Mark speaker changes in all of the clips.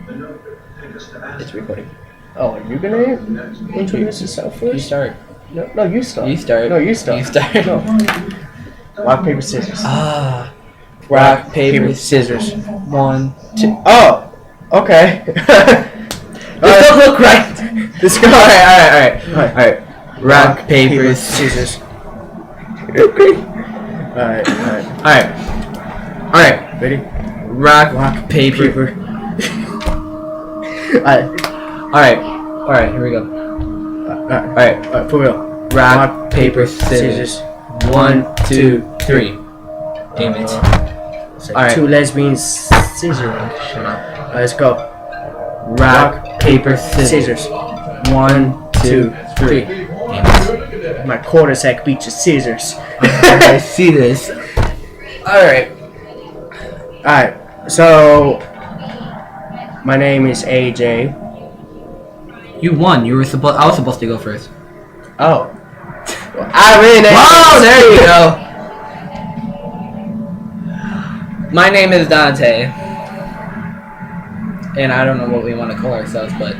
Speaker 1: It's recording.
Speaker 2: Oh, are you gonna introduce yourself first?
Speaker 1: You start.
Speaker 2: No, you start.
Speaker 1: You start.
Speaker 2: No, you start.
Speaker 1: You start.
Speaker 2: No. Rock, paper, scissors.
Speaker 1: Ah. Rock, paper, scissors. 1, 2.
Speaker 2: Oh! Okay.
Speaker 1: This don't look right.
Speaker 2: Let's go.
Speaker 1: Alright. Rock, paper, scissors.
Speaker 2: Alright.
Speaker 1: Alright.
Speaker 2: Ready?
Speaker 1: Rock, paper. Alright, here we go. Alright.
Speaker 2: For real.
Speaker 1: Rock, paper, scissors. 1, 2, 3. Damn it.
Speaker 2: It's like
Speaker 1: Alright.
Speaker 2: two lesbians scissoring. Let's go.
Speaker 1: Rock, paper, scissors. 1, 2, 3. Damn it.
Speaker 2: My quarter sack beats your scissors.
Speaker 1: I see this. Alright.
Speaker 2: So my name is AJ.
Speaker 1: You won. I was supposed to go first.
Speaker 2: Oh. I win.
Speaker 1: Oh, there you go. My name is Dante. And I don't know what we want to call ourselves, but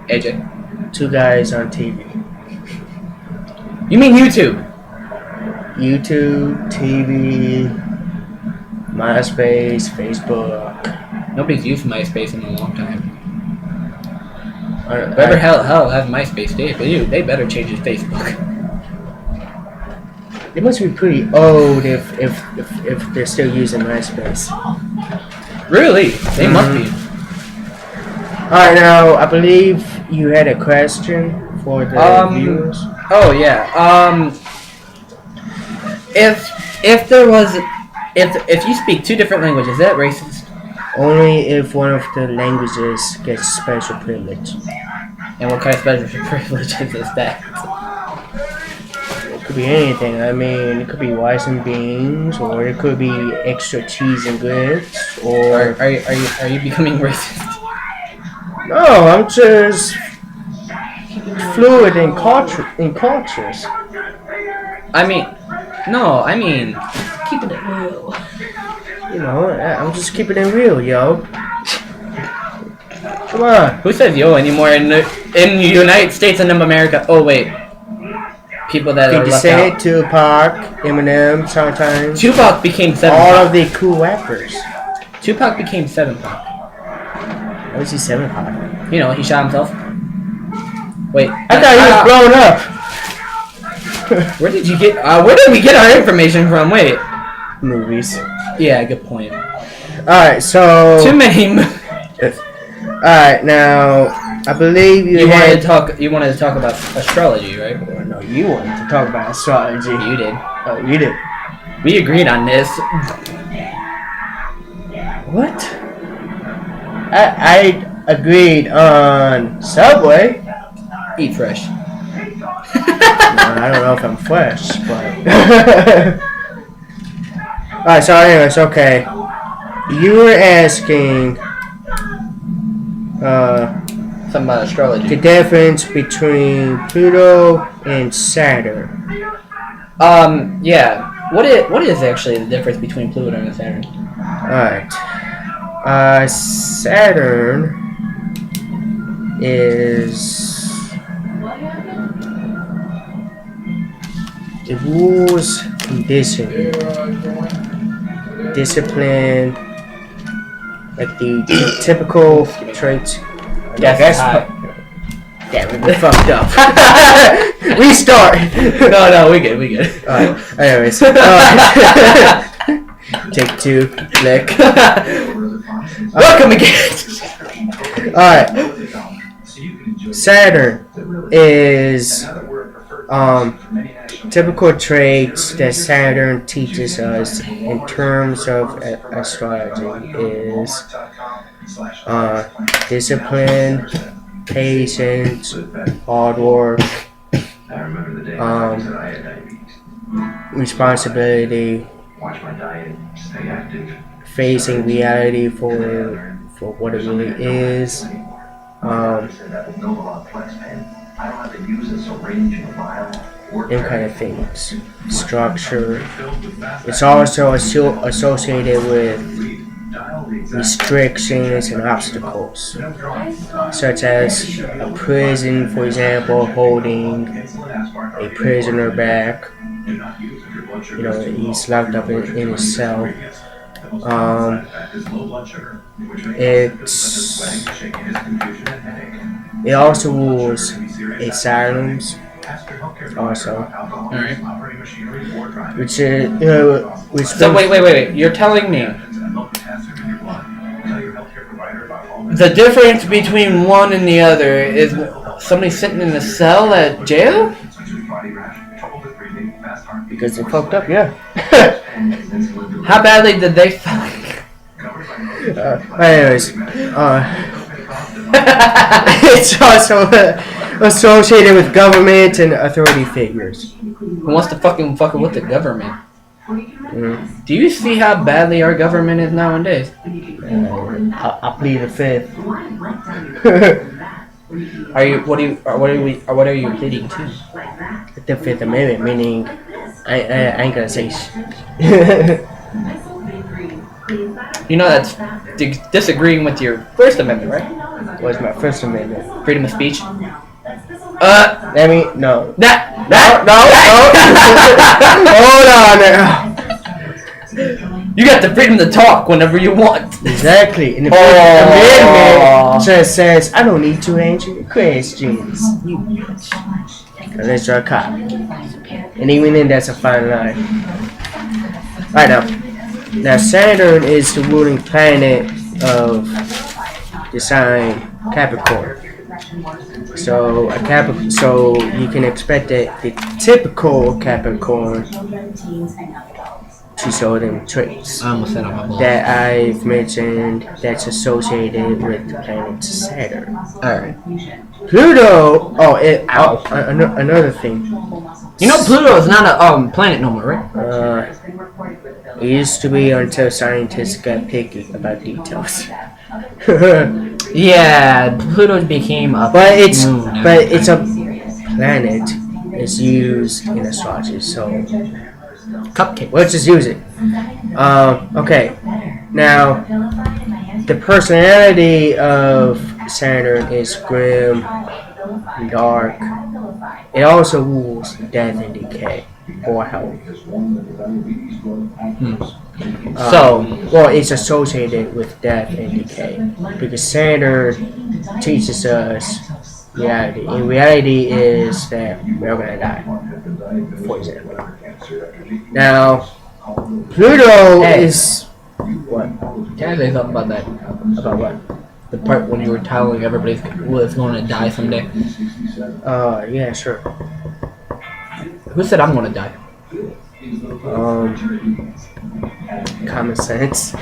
Speaker 1: AJ.
Speaker 2: Two guys on TV.
Speaker 1: You mean YouTube?
Speaker 2: YouTube, TV, MySpace, Facebook.
Speaker 1: Nobody's used MySpace in a long time. Whoever hell has MySpace, they better change his Facebook.
Speaker 2: They must be pretty old if they're still using MySpace.
Speaker 1: Really? They must be.
Speaker 2: Alright, now I believe you had a question for the viewers.
Speaker 1: Oh yeah. If you speak two different languages, is that racist?
Speaker 2: Only if one of the languages gets special privilege.
Speaker 1: And what kind of special privilege is that?
Speaker 2: It could be anything. I mean, it could be rice and beans, or it could be extra cheese and grits, or
Speaker 1: Are you becoming racist?
Speaker 2: no, I'm just fluid in cultures.
Speaker 1: I mean, keeping it real.
Speaker 2: You know, I'm just keeping it real, yo. Come on.
Speaker 1: Who says yo anymore in the United States and in America? Oh wait, people that are
Speaker 2: 50
Speaker 1: left
Speaker 2: Cent,
Speaker 1: out.
Speaker 2: Tupac, Eminem, sometimes.
Speaker 1: Tupac became 7
Speaker 2: All
Speaker 1: Pac.
Speaker 2: of the cool rappers.
Speaker 1: Tupac became 7 Pac.
Speaker 2: How was he 7 Pac?
Speaker 1: You know, he shot himself. Wait,
Speaker 2: I thought he was blown up.
Speaker 1: Where did we get our information from? Wait.
Speaker 2: Movies.
Speaker 1: Yeah, good point.
Speaker 2: Alright, so.
Speaker 1: Too many.
Speaker 2: Alright, now I believe you
Speaker 1: wanted to talk about astrology, right?
Speaker 2: Oh, no, you wanted to talk about astrology.
Speaker 1: You did.
Speaker 2: Oh, you did.
Speaker 1: We agreed on this.
Speaker 2: What? I agreed on Subway.
Speaker 1: Eat fresh.
Speaker 2: I don't know if I'm fresh, but. Alright, so anyways, okay. You were asking
Speaker 1: Something about astrology.
Speaker 2: the difference between Pluto and Saturn.
Speaker 1: Yeah. What is actually the difference between Pluto and Saturn?
Speaker 2: Alright. Saturn is the rules, conditioning, discipline, like the typical traits. Yeah, we fucked up. Restart.
Speaker 1: No, we good.
Speaker 2: Alright, anyways. Take 2, click.
Speaker 1: Welcome again.
Speaker 2: Alright. Saturn is typical traits that Saturn teaches us in terms of astrology is discipline, patience, hard work, responsibility, facing reality for what it really is, them kind of things. Structure. It's also associated with restrictions and obstacles, such as a prison, for example, holding a prisoner back. You know, he's locked up in his cell. It also rules a silence also,
Speaker 1: Alright.
Speaker 2: which is
Speaker 1: So wait. You're telling me the difference between one and the other is somebody sitting in a cell at jail?
Speaker 2: because they fucked up, yeah.
Speaker 1: How badly did they fuck?
Speaker 2: Anyways, it's also associated with government and authority figures.
Speaker 1: Who wants to fucking fuck with the government?
Speaker 2: Mm.
Speaker 1: Do you see how badly our government is nowadays?
Speaker 2: I plead the fifth.
Speaker 1: What are you pleading to?
Speaker 2: The Fifth Amendment, meaning I ain't gonna say shit.
Speaker 1: You know that's disagreeing with your First Amendment, right?
Speaker 2: What's my First Amendment?
Speaker 1: Freedom of speech.
Speaker 2: Let me no.
Speaker 1: No.
Speaker 2: Hold on now.
Speaker 1: You got the freedom to talk whenever you want.
Speaker 2: Exactly. And the Amendment just says I don't need to answer your questions. Unless you're a cop. And even then, that's a fine line. Right now. Now, Saturn is the ruling planet of the sign Capricorn. So you can expect that the typical Capricorn to show them traits
Speaker 1: I almost said on my balls.
Speaker 2: that I've mentioned that's associated with the planet Saturn.
Speaker 1: Alright.
Speaker 2: Pluto. Another thing.
Speaker 1: You know Pluto is not a planet no more, right?
Speaker 2: It used to be until scientists got picky about details.
Speaker 1: Yeah, Pluto became a
Speaker 2: But it's
Speaker 1: moon.
Speaker 2: a planet. It's used in astrology, so
Speaker 1: Cupcake.
Speaker 2: let's just use it. Okay. Now, the personality of Saturn is grim, dark. It also rules death and decay, or health. It's associated with death and decay because Saturn teaches us reality. And reality is that we're gonna die, for example. Now, Pluto is what?
Speaker 1: Can I say something about that?
Speaker 2: About what?
Speaker 1: The part when you were telling everybody was going to die someday.
Speaker 2: Yeah, sure.
Speaker 1: Who said I'm going to die?
Speaker 2: Common sense.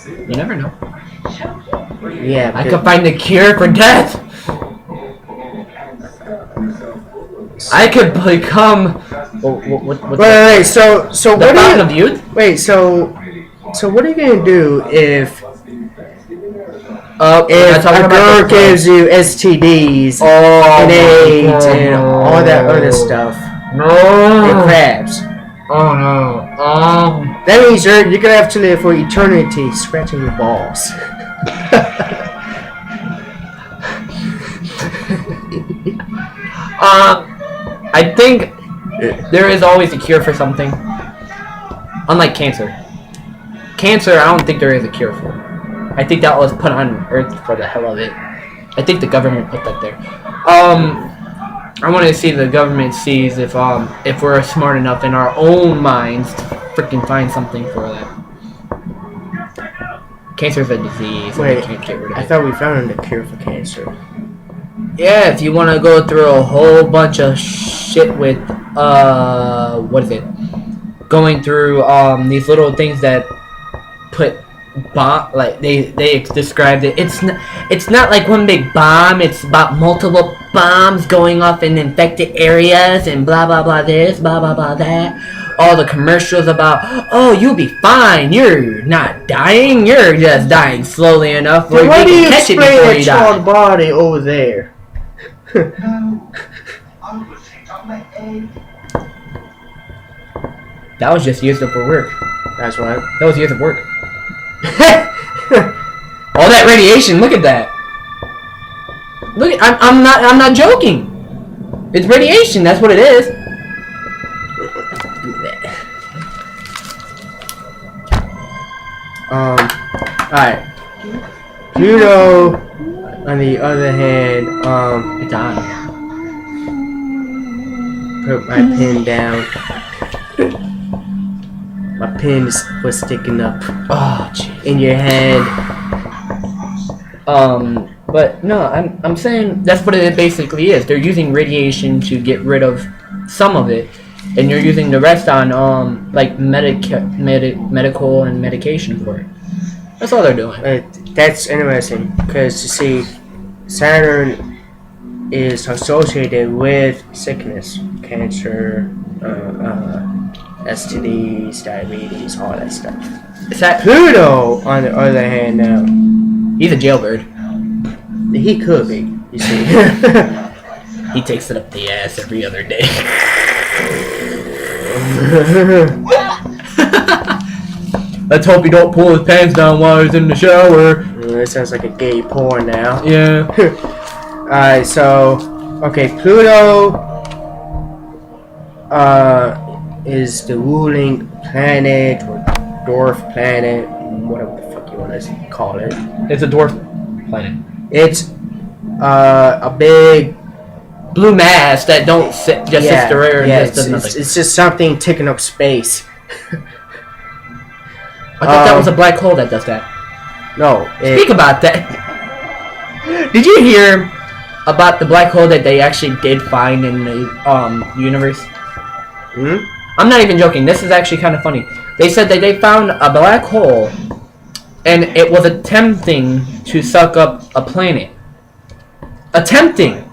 Speaker 1: You never know.
Speaker 2: Yeah,
Speaker 1: I could find a cure for death. I could become.
Speaker 2: Wait. So
Speaker 1: The
Speaker 2: what
Speaker 1: fountain of youth?
Speaker 2: Wait. So what are you gonna do if a girl gives you STDs and AIDS and all that other stuff?
Speaker 1: No.
Speaker 2: And crabs.
Speaker 1: Oh no.
Speaker 2: That means you're gonna have to live for eternity scratching your balls.
Speaker 1: I think there is always a cure for something. Unlike cancer. Cancer, I don't think there is a cure for. I think that was put on Earth for the hell of it. I think the government put that there. I want to see the government sees if we're smart enough in our own minds to freaking find something for that. Cancer's a disease.
Speaker 2: Wait,
Speaker 1: we can't get rid of
Speaker 2: I
Speaker 1: it.
Speaker 2: thought we found a cure for cancer.
Speaker 1: Yeah, if you want to go through a whole bunch of shit with what is it? Going through these little things that put bomb, like they described it. It's not like one big bomb. It's about multiple bombs going off in infected areas and blah blah blah this, blah blah blah that. All the commercials about, oh, you'll be fine. You're not dying. You're just dying slowly enough where
Speaker 2: Why do
Speaker 1: you
Speaker 2: you
Speaker 1: can catch it
Speaker 2: explain
Speaker 1: before
Speaker 2: the
Speaker 1: you
Speaker 2: child
Speaker 1: die.
Speaker 2: body over there?
Speaker 1: That was just used up for work.
Speaker 2: That's right.
Speaker 1: That was years of work. All that radiation. Look at that. Look, I'm not joking. It's radiation. That's what it is.
Speaker 2: Alright. Pluto, on the other hand,
Speaker 1: It's on.
Speaker 2: put my pen down. My pen was sticking up
Speaker 1: Oh, jeez.
Speaker 2: in your hand.
Speaker 1: But no, I'm saying that's what it basically is. They're using radiation to get rid of some of it, and you're using the rest on like medical and medication for it. That's all they're doing.
Speaker 2: That's interesting because you see, Saturn is associated with sickness, cancer, STDs, diabetes, all that stuff. Pluto, on the other hand, now
Speaker 1: He's a jailbird.
Speaker 2: he could be. You see,
Speaker 1: He takes it up the ass every other day. Let's hope he don't pull his pants down while he's in the shower.
Speaker 2: That sounds like a gay porn now.
Speaker 1: Yeah.
Speaker 2: Alright, so okay, Pluto is the ruling planet or dwarf planet, whatever the fuck you want to call it.
Speaker 1: It's a dwarf planet.
Speaker 2: It's a big
Speaker 1: Blue mass that don't sit, just sits there and just does nothing.
Speaker 2: it's just something taking up space.
Speaker 1: I thought that was a black hole that does that.
Speaker 2: No.
Speaker 1: Speak about that. Did you hear about the black hole that they actually did find in the universe?
Speaker 2: Hmm?
Speaker 1: I'm not even joking. This is actually kind of funny. They said that they found a black hole, and it was attempting to suck up a planet. Attempting.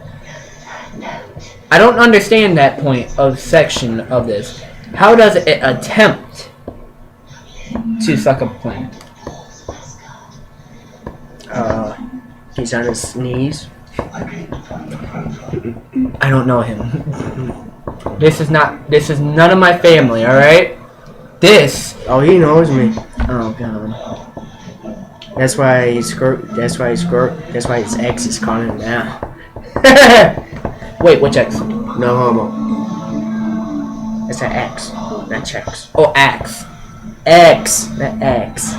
Speaker 1: I don't understand that point of section of this. How does it attempt to suck up a planet?
Speaker 2: He's on his knees.
Speaker 1: I don't know him. This is none of my family, alright?
Speaker 2: Oh, he knows me.
Speaker 1: Oh god.
Speaker 2: That's why his ex is calling him now.
Speaker 1: Wait, which X?
Speaker 2: No homo. It's an X, not checks.
Speaker 1: Oh, X.
Speaker 2: X, not X.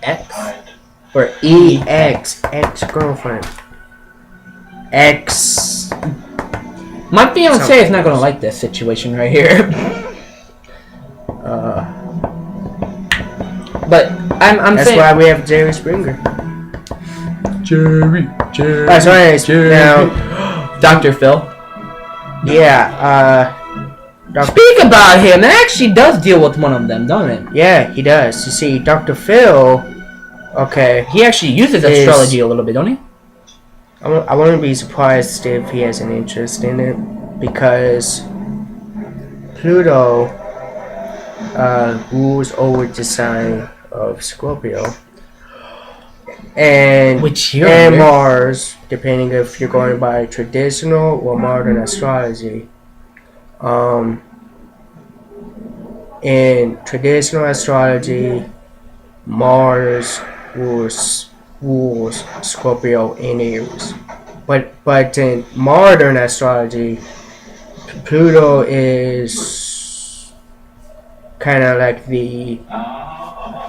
Speaker 1: X? Or
Speaker 2: EX, ex-girlfriend. X.
Speaker 1: My fiance is not gonna like this situation right here. But I'm
Speaker 2: That's
Speaker 1: saying
Speaker 2: why we have Jerry Springer.
Speaker 1: Jerry.
Speaker 2: That's right. Now,
Speaker 1: Dr. Phil.
Speaker 2: yeah.
Speaker 1: Speak about him. It actually does deal with one of them, doesn't it?
Speaker 2: Yeah, he does. You see, Dr. Phil. Okay.
Speaker 1: He actually uses astrology a little bit, don't he?
Speaker 2: I wouldn't be surprised if he has an interest in it because Pluto rules over the sign of Scorpio, and Mars, depending if you're going by traditional or modern astrology. In traditional astrology, Mars rules Scorpio and Aries, but in modern astrology, Pluto is kind of like the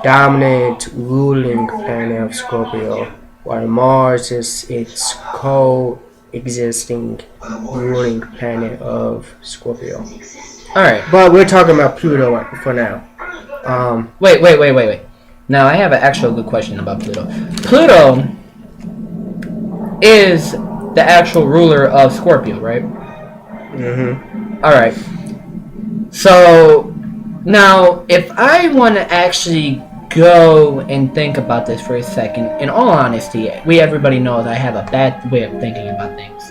Speaker 2: dominant ruling planet of Scorpio, while Mars is its co-existing ruling planet of Scorpio.
Speaker 1: Alright.
Speaker 2: But we're talking about Pluto for now.
Speaker 1: Wait. Now, I have an actual good question about Pluto. Pluto is the actual ruler of Scorpio, right?
Speaker 2: Mm-hmm.
Speaker 1: Alright. So, now, if I want to actually go and think about this for a second, in all honesty, everybody knows I have a bad way of thinking about things.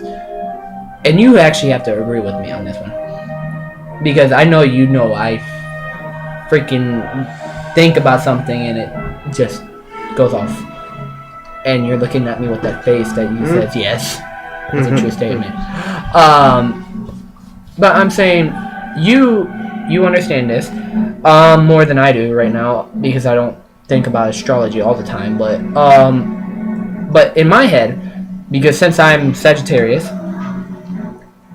Speaker 1: And you actually have to agree with me on this one. Because I know I freaking think about something and it just goes off. And you're looking at me with that face that you says yes. It's a true statement. But I'm saying, you you understand this more than I do right now because I don't think about astrology all the time. But in my head, because since I'm Sagittarius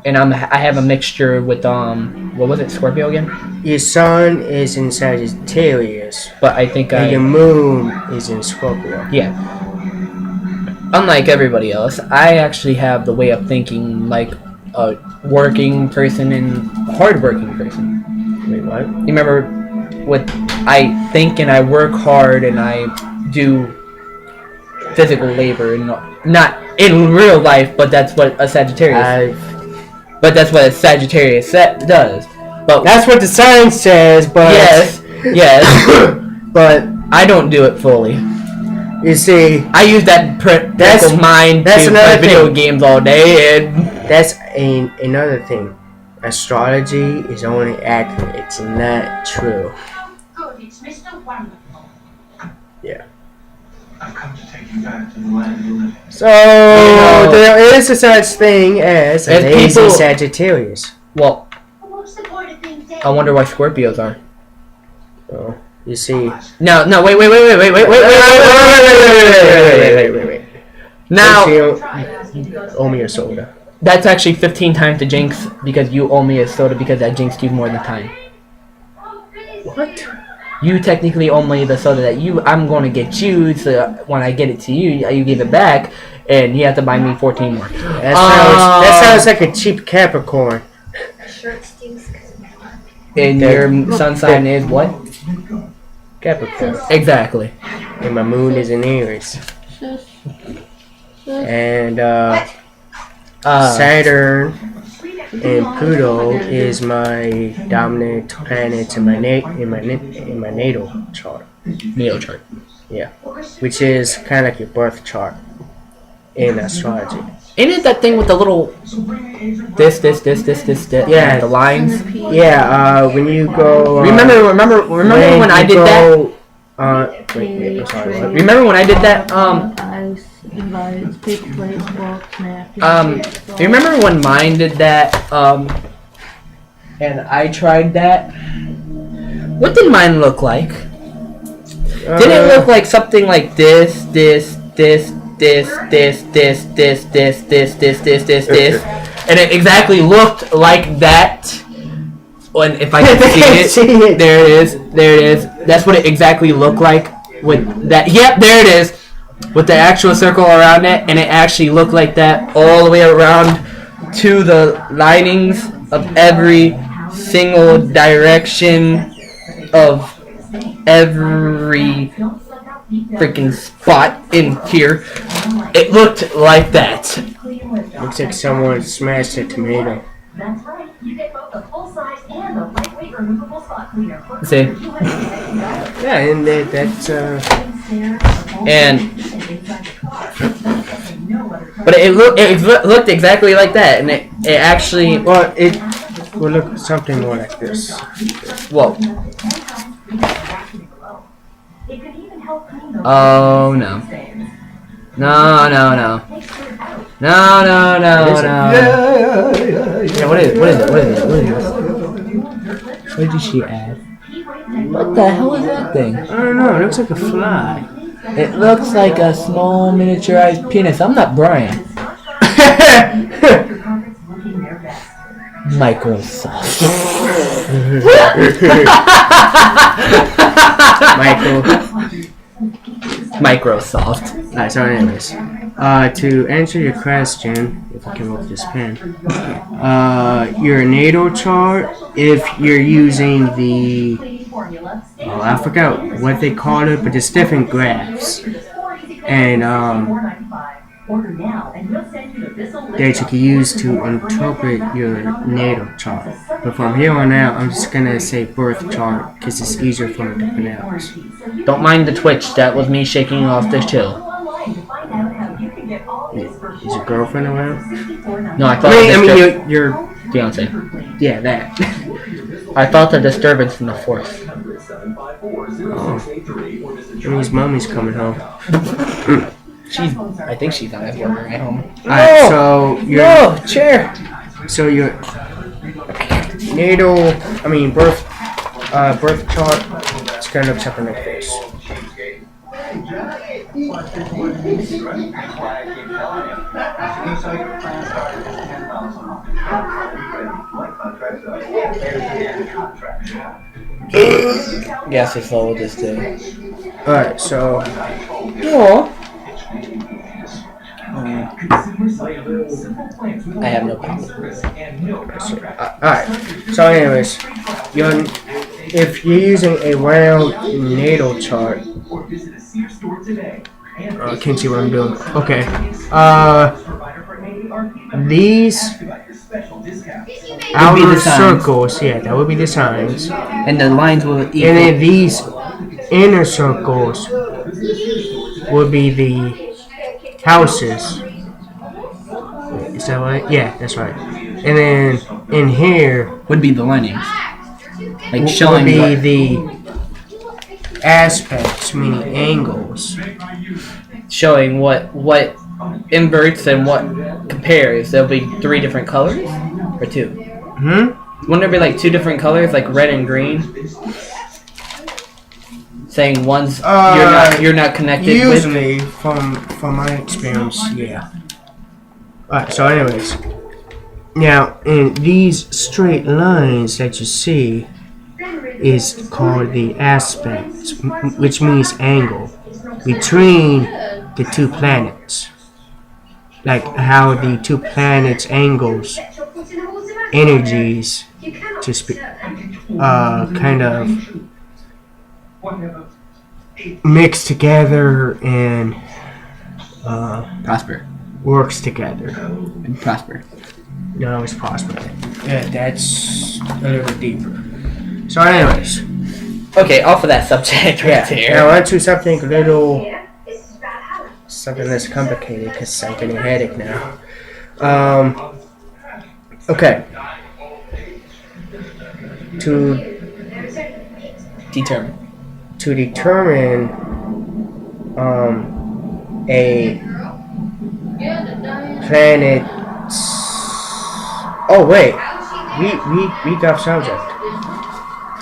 Speaker 1: and I have a mixture with what was it, Scorpio again?
Speaker 2: Your sun is in Sagittarius,
Speaker 1: But I think
Speaker 2: and your moon is in Scorpio.
Speaker 1: yeah. Unlike everybody else, I actually have the way of thinking like a working person and hardworking person.
Speaker 2: Wait, what?
Speaker 1: You remember what I think and I work hard and I do physical labor and not in real life, but that's what a Sagittarius. But that's what a Sagittarius does. But
Speaker 2: that's what the sign says. But
Speaker 1: yes,
Speaker 2: but
Speaker 1: I don't do it fully.
Speaker 2: You see,
Speaker 1: I use that that's mind to play video games all day, and
Speaker 2: that's another thing. Astrology is only accurate; it's not true.
Speaker 3: Good, it's Mr. Wonderful.
Speaker 2: Yeah.
Speaker 4: I've come to take you back to the land of the living.
Speaker 2: So there is a such thing as a lazy Sagittarius.
Speaker 1: Well,
Speaker 3: What's the point of being dead?
Speaker 1: I wonder why Scorpios are.
Speaker 2: Oh, you see.
Speaker 1: No, wait. Now,
Speaker 2: owe me a soda.
Speaker 1: That's actually 15 times the jinx because you owe me a soda because that jinxed you more than time.
Speaker 2: What?
Speaker 1: You technically owe me the soda that I'm going to get you, so when I get it to you, you give it back, and you have to buy me 14 more.
Speaker 2: That sounds like a cheap Capricorn.
Speaker 1: And your sun sign is what?
Speaker 2: Capricorn.
Speaker 1: Exactly.
Speaker 2: And my moon is in Aries. And Saturn and Pluto is my dominant planet in my natal chart.
Speaker 1: Natal chart.
Speaker 2: Yeah, which is kind of like your birth chart in astrology.
Speaker 1: Ain't it that thing with the little this,
Speaker 2: yeah,
Speaker 1: the lines?
Speaker 2: Yeah, when you go.
Speaker 1: Remember when I did that?
Speaker 2: Wait, sorry. What?
Speaker 1: Remember when I did that?
Speaker 5: Invites, paper plates, books, napkins.
Speaker 1: Remember when mine did that? And I tried that. What did mine look like? Did it look like something like this, and it exactly looked like that? And if I can see it, there it is. That's what it exactly looked like with that. Yep, there it is. With the actual circle around it, and it actually looked like that all the way around to the linings of every single direction of every freaking spot in here. It looked like that.
Speaker 2: Looks like someone smashed a tomato.
Speaker 3: That's right. You get both the full size and the lightweight removable spot cleaner.
Speaker 1: See?
Speaker 2: Yeah, and that's
Speaker 1: but it looked exactly like that, and it actually
Speaker 2: it will look something more like this.
Speaker 1: Whoa. Oh no. No. Yeah, what is it? What did she add? What the hell is that thing?
Speaker 2: I don't know, it looks like a fly.
Speaker 1: It looks like a small miniaturized penis. I'm not Brian. Microsoft. Microsoft.
Speaker 2: Alright, so anyways, to answer your question, if I can move this pen, your natal chart, if you're using the, I forgot what they call it, but there's different graphs, and that you can use to interpret your natal chart. But from here on out, I'm just gonna say birth chart because it's easier for me to pronounce.
Speaker 1: Don't mind the twitch. That was me shaking off the chill.
Speaker 2: Is your girlfriend around?
Speaker 1: No, I thought.
Speaker 2: I mean your
Speaker 1: fiance.
Speaker 2: Yeah, that.
Speaker 1: I felt a disturbance from the force.
Speaker 2: Oh. That means mommy's coming home.
Speaker 1: I think she's on that working at home.
Speaker 2: Alright, so
Speaker 1: No, chair.
Speaker 2: So your birth chart, it's gonna look something like this.
Speaker 1: Yes, it's all this thing.
Speaker 2: Alright, so
Speaker 1: I have no power.
Speaker 2: alright. So anyways, if you're using a round natal chart, can't see what I'm doing. Okay. These outer circles, yeah, that would be the signs.
Speaker 1: And the lines will equal.
Speaker 2: And then these inner circles would be the houses. Is that right? Yeah, that's right. And then in here
Speaker 1: would be the linings. Like
Speaker 2: would
Speaker 1: showing
Speaker 2: be
Speaker 1: what,
Speaker 2: the aspects, meaning angles.
Speaker 1: showing what inverts and what compares. There'll be 3 different colors or 2. Wouldn't there be like 2 different colors, like red and green? Saying one's you're not connected
Speaker 2: usually with. From my experience, yeah. Alright, so anyways. Now in these straight lines that you see is called the aspect, which means angle between the 2 planets. Like how the 2 planets angles energies to kind of mix together and
Speaker 1: prosper.
Speaker 2: Works together.
Speaker 1: And prosper.
Speaker 2: No, it's prosper. Yeah, that's a little deeper. So anyways.
Speaker 1: Okay, off of that subject right there.
Speaker 2: Now on to something a little something less complicated because I'm getting a headache now. Okay. To determine a planet's. Oh wait, we got subject.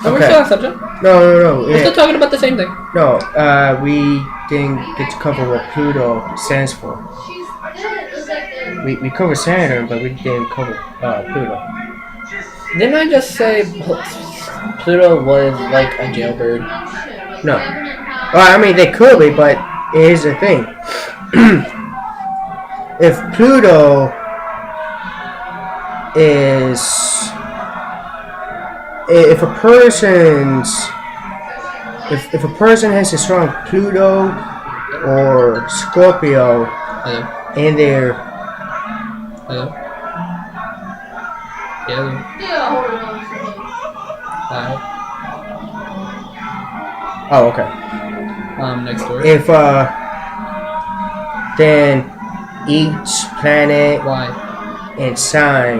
Speaker 1: Oh, we're still on subject?
Speaker 2: No.
Speaker 1: We're still talking about the same thing.
Speaker 2: No, we didn't get to cover what Pluto stands for. We covered Saturn, but we didn't cover Pluto.
Speaker 1: Didn't I just say Pluto was like a jailbird?
Speaker 2: No. Well, I mean, they could be, but here's the thing. If Pluto is... If a person has a strong Pluto or Scorpio in their...
Speaker 1: Hello?
Speaker 2: Oh, okay.
Speaker 1: Next door.
Speaker 2: If then each planet and sign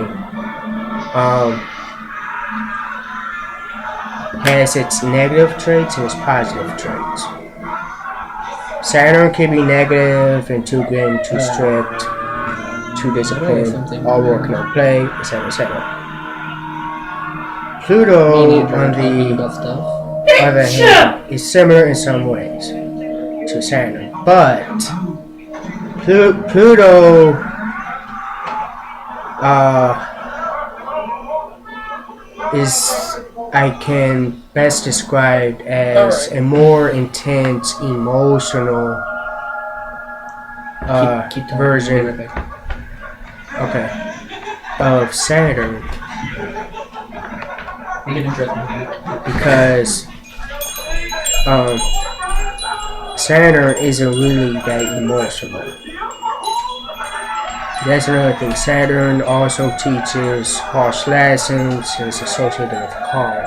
Speaker 2: has its negative traits and its positive traits. Saturn can be negative and too grim, too strict, too disciplined, all work, no play, etc., etc. Pluto, on the other hand, is similar in some ways to Saturn, but Pluto is, I can best describe as a more intense, emotional version of Saturn. Because Saturn isn't really that emotional. That's another thing. Saturn also teaches harsh lessons and is associated with calm.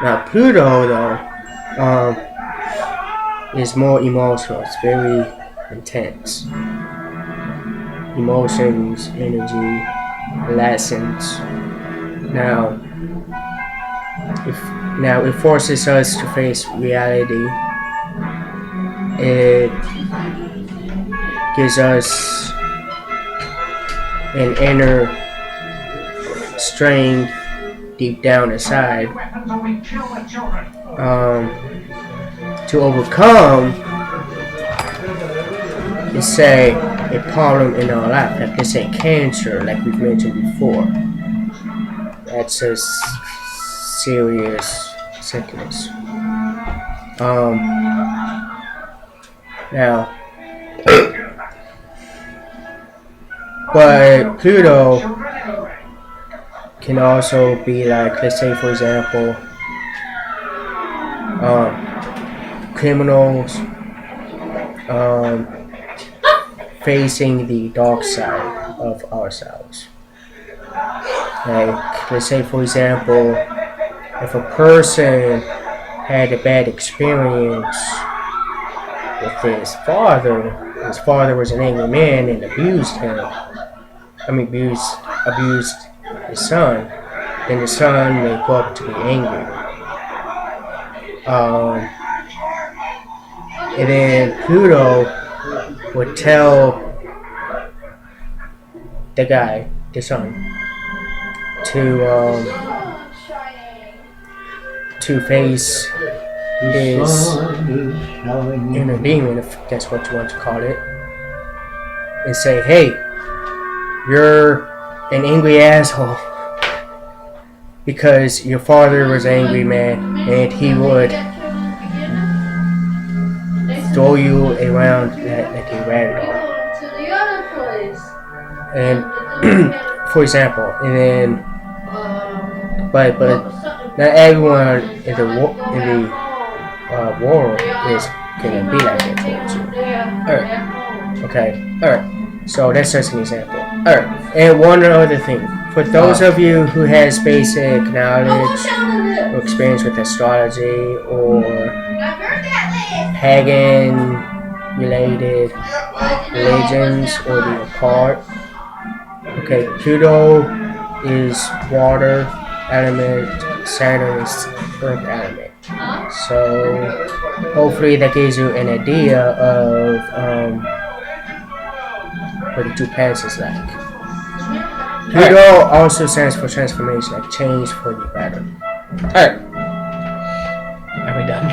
Speaker 2: Now Pluto though is more emotional. It's very intense. Emotions, energy, lessons. Now it forces us to face reality. It gives us an inner strength deep down inside to overcome, let's say, a problem in our life, like let's say cancer, like we've mentioned before. That's a serious sickness. Now, but Pluto can also be like, let's say for example, criminals facing the dark side of ourselves. Like, let's say for example, if a person had a bad experience with his father was an angry man and abused him, abused his son, then the son may grow up to be angry. And then Pluto would tell the guy, the son, to face his inner demon, if that's what you want to call it, and say, hey, you're an angry asshole because your father was an angry man and he would throw you around like a rag doll. And for example, and then but not everyone in the world is gonna be like that towards you. Alright. Okay. Alright. So that's just an example. Alright. And one other thing. For those of you who has basic knowledge or experience with astrology or pagan related religions or the occult, okay, Pluto is water element, Saturn is earth element. So hopefully that gives you an idea of what the two planets is like. Pluto also stands for transformation, like change for the better.
Speaker 1: Alright. Are we done?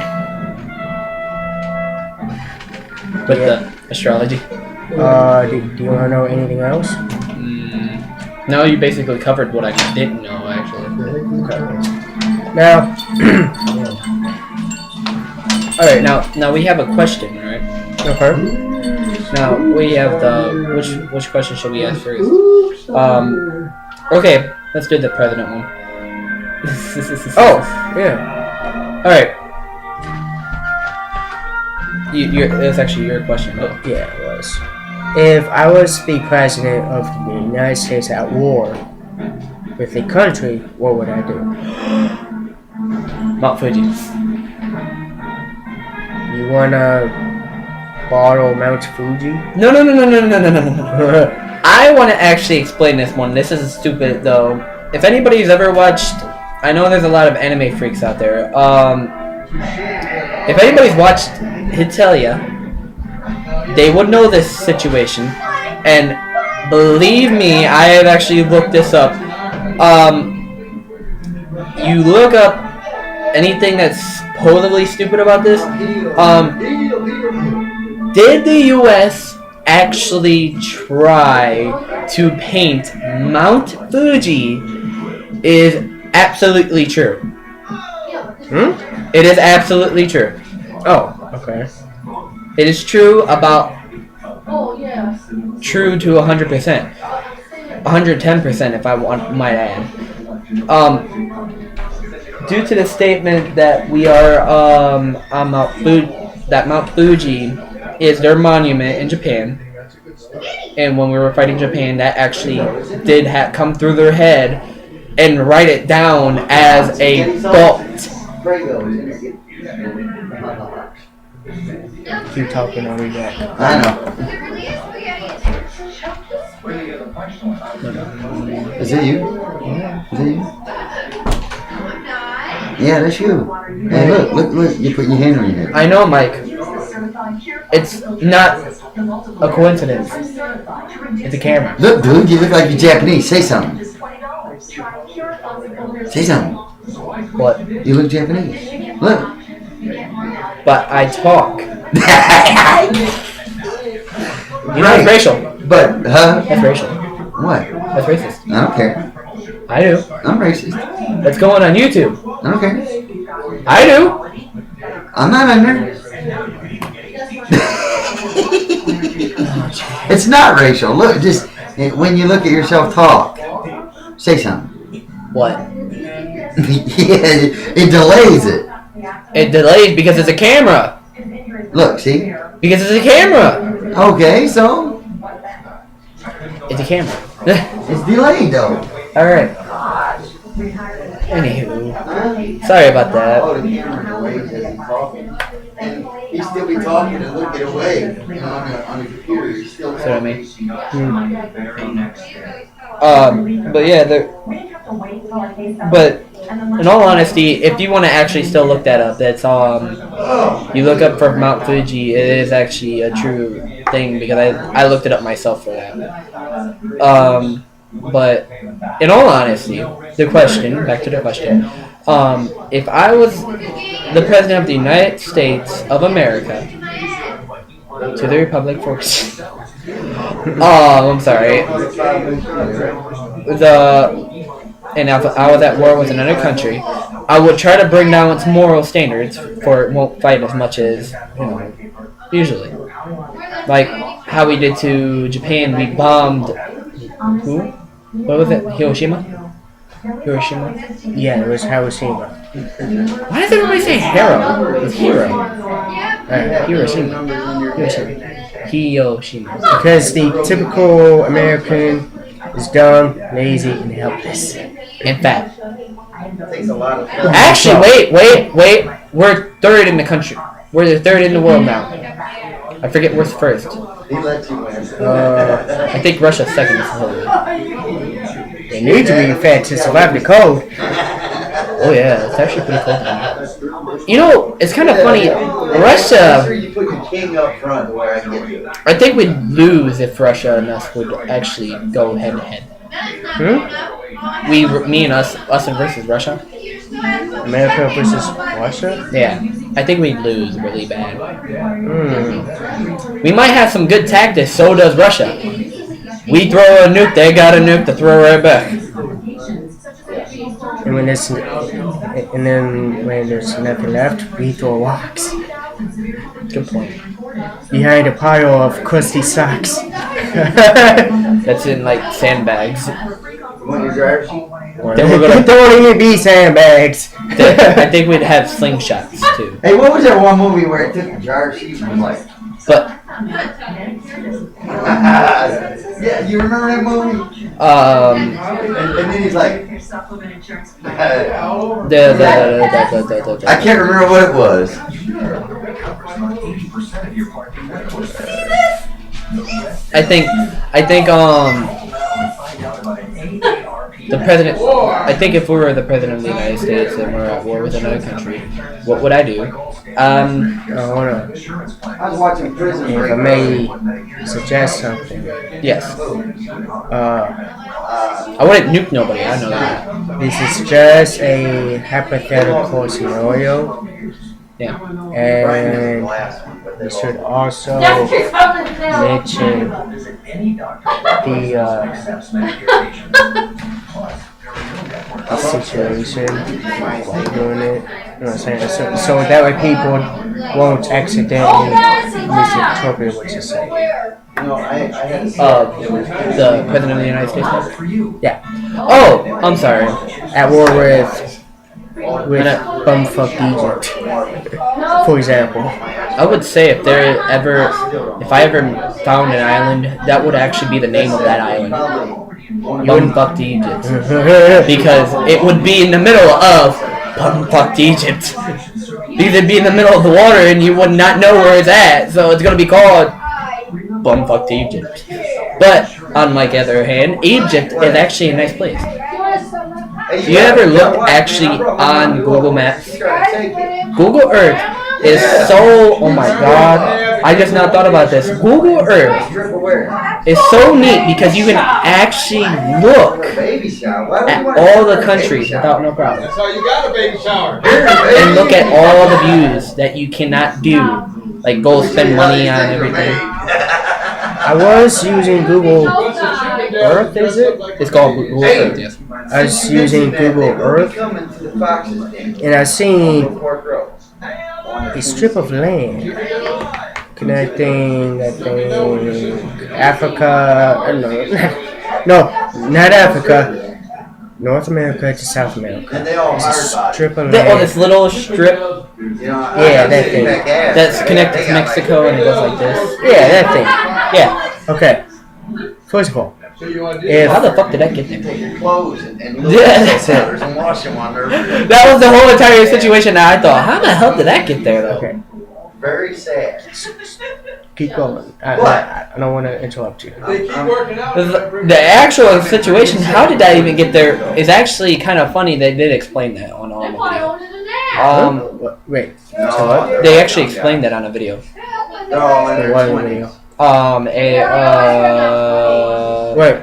Speaker 1: With the astrology?
Speaker 2: Do you want to know anything else?
Speaker 1: No, you basically covered what I didn't know, actually.
Speaker 2: Okay. Now,
Speaker 1: alright, now we have a question, right?
Speaker 2: okay.
Speaker 1: Now we have the which question should we ask first? Okay, let's do the president one.
Speaker 2: Oh, yeah.
Speaker 1: All right. It's actually your question. Though.
Speaker 2: Yeah, it was. If I was the president of the United States at war with a country, what would I do?
Speaker 1: Mount Fuji.
Speaker 2: You wanna borrow Mount Fuji?
Speaker 1: No. I want to actually explain this one. This is stupid though. If anybody's ever watched, I know there's a lot of anime freaks out there. If anybody's watched Hitelia, they would know this situation. And believe me, I have actually looked this up. You look up anything that's supposedly stupid about this. Did the U.S. actually try to paint Mount Fuji? Is absolutely true. It is absolutely true.
Speaker 2: Oh, okay.
Speaker 1: It is true about true to 100%. 110% if I might add. Due to the statement that we are on Mount Fuji, that Mount Fuji is their monument in Japan, and when we were fighting Japan, that actually did come through their head and write it down as a fault.
Speaker 2: Keep talking, I'll read that.
Speaker 6: I know. Is it you? Is it you? Yeah, that's you. Hey, look, you're putting your hand on your head.
Speaker 1: I know, Mike. It's not a coincidence. It's a camera.
Speaker 6: Look, dude, you look like you're Japanese. Say something. Say something.
Speaker 1: What?
Speaker 6: You look Japanese. Look.
Speaker 1: But I talk. You know, it's racial.
Speaker 6: But,
Speaker 1: That's racial.
Speaker 6: What?
Speaker 1: That's racist.
Speaker 6: I don't care.
Speaker 1: I do.
Speaker 6: I'm racist.
Speaker 1: That's going on YouTube.
Speaker 6: I don't care.
Speaker 1: I do.
Speaker 6: I'm not under. It's not racial. Look, just when you look at yourself talk, say something.
Speaker 1: What?
Speaker 6: Yeah, it delays it.
Speaker 1: It delayed because it's a camera.
Speaker 6: Look, see?
Speaker 1: Because it's a camera.
Speaker 6: Okay, so
Speaker 1: It's a camera.
Speaker 6: it's delayed though.
Speaker 1: Alright. Anywho. Sorry about that.
Speaker 6: Oh, the camera delays as he's talking. And he still be talking and looking away. You know, on the computer, he's still
Speaker 1: See what I mean? But yeah, but in all honesty, if you want to actually still look that up, that's you look up for Mount Fuji. It is actually a true thing because I looked it up myself for that. But in all honesty, back to the question, if I was the president of the United States of America, to the Republic first. I'm sorry. And if I was at war with another country, I would try to bring down its moral standards, for it won't fight as much as usually. Like how we did to Japan, we bombed who? What was it? Hiroshima?
Speaker 2: Yeah, it was Hiroshima.
Speaker 1: Why does everybody say hero? It's hero. Hiroshima.
Speaker 2: Because the typical American is dumb, lazy, and helpless.
Speaker 1: In fact. Actually, wait. We're third in the country. We're the third in the world now. I forget what's first. I think Russia's second.
Speaker 2: They need to be fed to survive the cold.
Speaker 1: Oh yeah, it's actually pretty cold now. You know, it's kind of funny. Russia. I think we'd lose if Russia and us would actually go head to head. Me and us versus Russia.
Speaker 2: America versus Russia?
Speaker 1: Yeah, I think we'd lose really bad. We might have some good tactics. So does Russia. We throw a nuke, they got a nuke to throw right back.
Speaker 2: And when there's nothing left, we throw rocks.
Speaker 1: Good point.
Speaker 2: Behind a pile of crusty socks.
Speaker 1: That's in like sandbags.
Speaker 2: Don't even be sandbags.
Speaker 1: I think we'd have slingshots too.
Speaker 6: Hey, what was that one movie where it took the jar sheet and was like,
Speaker 1: But
Speaker 6: yeah, you remember that movie? And then he's like, I can't remember what it was.
Speaker 1: I think the president. I think if we were the president of the United States and we're at war with another country, what would I do?
Speaker 2: Hold on.
Speaker 6: I was watching Prison
Speaker 2: If
Speaker 6: Break.
Speaker 2: I may suggest something.
Speaker 1: Yes. I wouldn't nuke nobody. I know that.
Speaker 2: This is just a hypothetical scenario.
Speaker 1: Yeah.
Speaker 2: And we should also mention the situation while doing it. You know what I'm saying? So that way people won't accidentally misinterpret what you're saying.
Speaker 1: The president of the United States.
Speaker 2: Yeah.
Speaker 1: Oh, I'm sorry.
Speaker 2: At war with bumfuck Egypt, for example.
Speaker 1: I would say if I ever found an island, that would actually be the name of that island. Bumfucked Egypt. Because it would be in the middle of bumfucked Egypt. Because it'd be in the middle of the water and you would not know where it's at. So it's going to be called bumfucked Egypt. But, on the other hand, Egypt is actually a nice place. Do you ever look actually on Google Maps? Google Earth is so, oh my god, I just now thought about this. Google Earth
Speaker 6: Strip of where?
Speaker 1: is so neat because you can actually look
Speaker 6: Baby shower. Why would
Speaker 1: at
Speaker 6: you wanna
Speaker 1: all
Speaker 6: go
Speaker 1: the
Speaker 6: for a baby
Speaker 1: countries
Speaker 6: shower?
Speaker 1: without no problem.
Speaker 7: That's how you got a baby shower.
Speaker 1: And look at all the views that you cannot do. Like go spend money on everything.
Speaker 2: I was using Google Earth, is it?
Speaker 1: It's called Google Earth, yes.
Speaker 2: I was using Google Earth, and I seen a strip of land connecting, I think, Africa. No, not Africa. North America to South America.
Speaker 6: And they all
Speaker 2: It's a
Speaker 6: heard about it.
Speaker 2: strip of
Speaker 1: Oh,
Speaker 2: land.
Speaker 1: this little strip
Speaker 2: Yeah, that thing.
Speaker 1: that's connected to Mexico and it goes like this.
Speaker 2: Yeah, that thing.
Speaker 1: Yeah.
Speaker 2: Okay. First of all,
Speaker 7: So you want to do
Speaker 2: if
Speaker 1: How the fuck did that get there?
Speaker 6: Take your clothes and
Speaker 1: Yeah.
Speaker 6: colors and wash them on there.
Speaker 1: That was the whole entire situation. Now I thought, how the hell did that get there though?
Speaker 2: okay,
Speaker 6: Very sad.
Speaker 2: keep going. I don't want to interrupt you.
Speaker 7: They keep working out.
Speaker 1: The actual situation, how did that even get there, is actually kind of funny. They did explain that on the video.
Speaker 2: Wait.
Speaker 6: No,
Speaker 2: So what?
Speaker 1: They actually explained that on a video.
Speaker 6: They're all in
Speaker 2: Wait,
Speaker 6: their
Speaker 2: what
Speaker 6: 20s.
Speaker 2: video?
Speaker 1: Wait,
Speaker 2: Wait.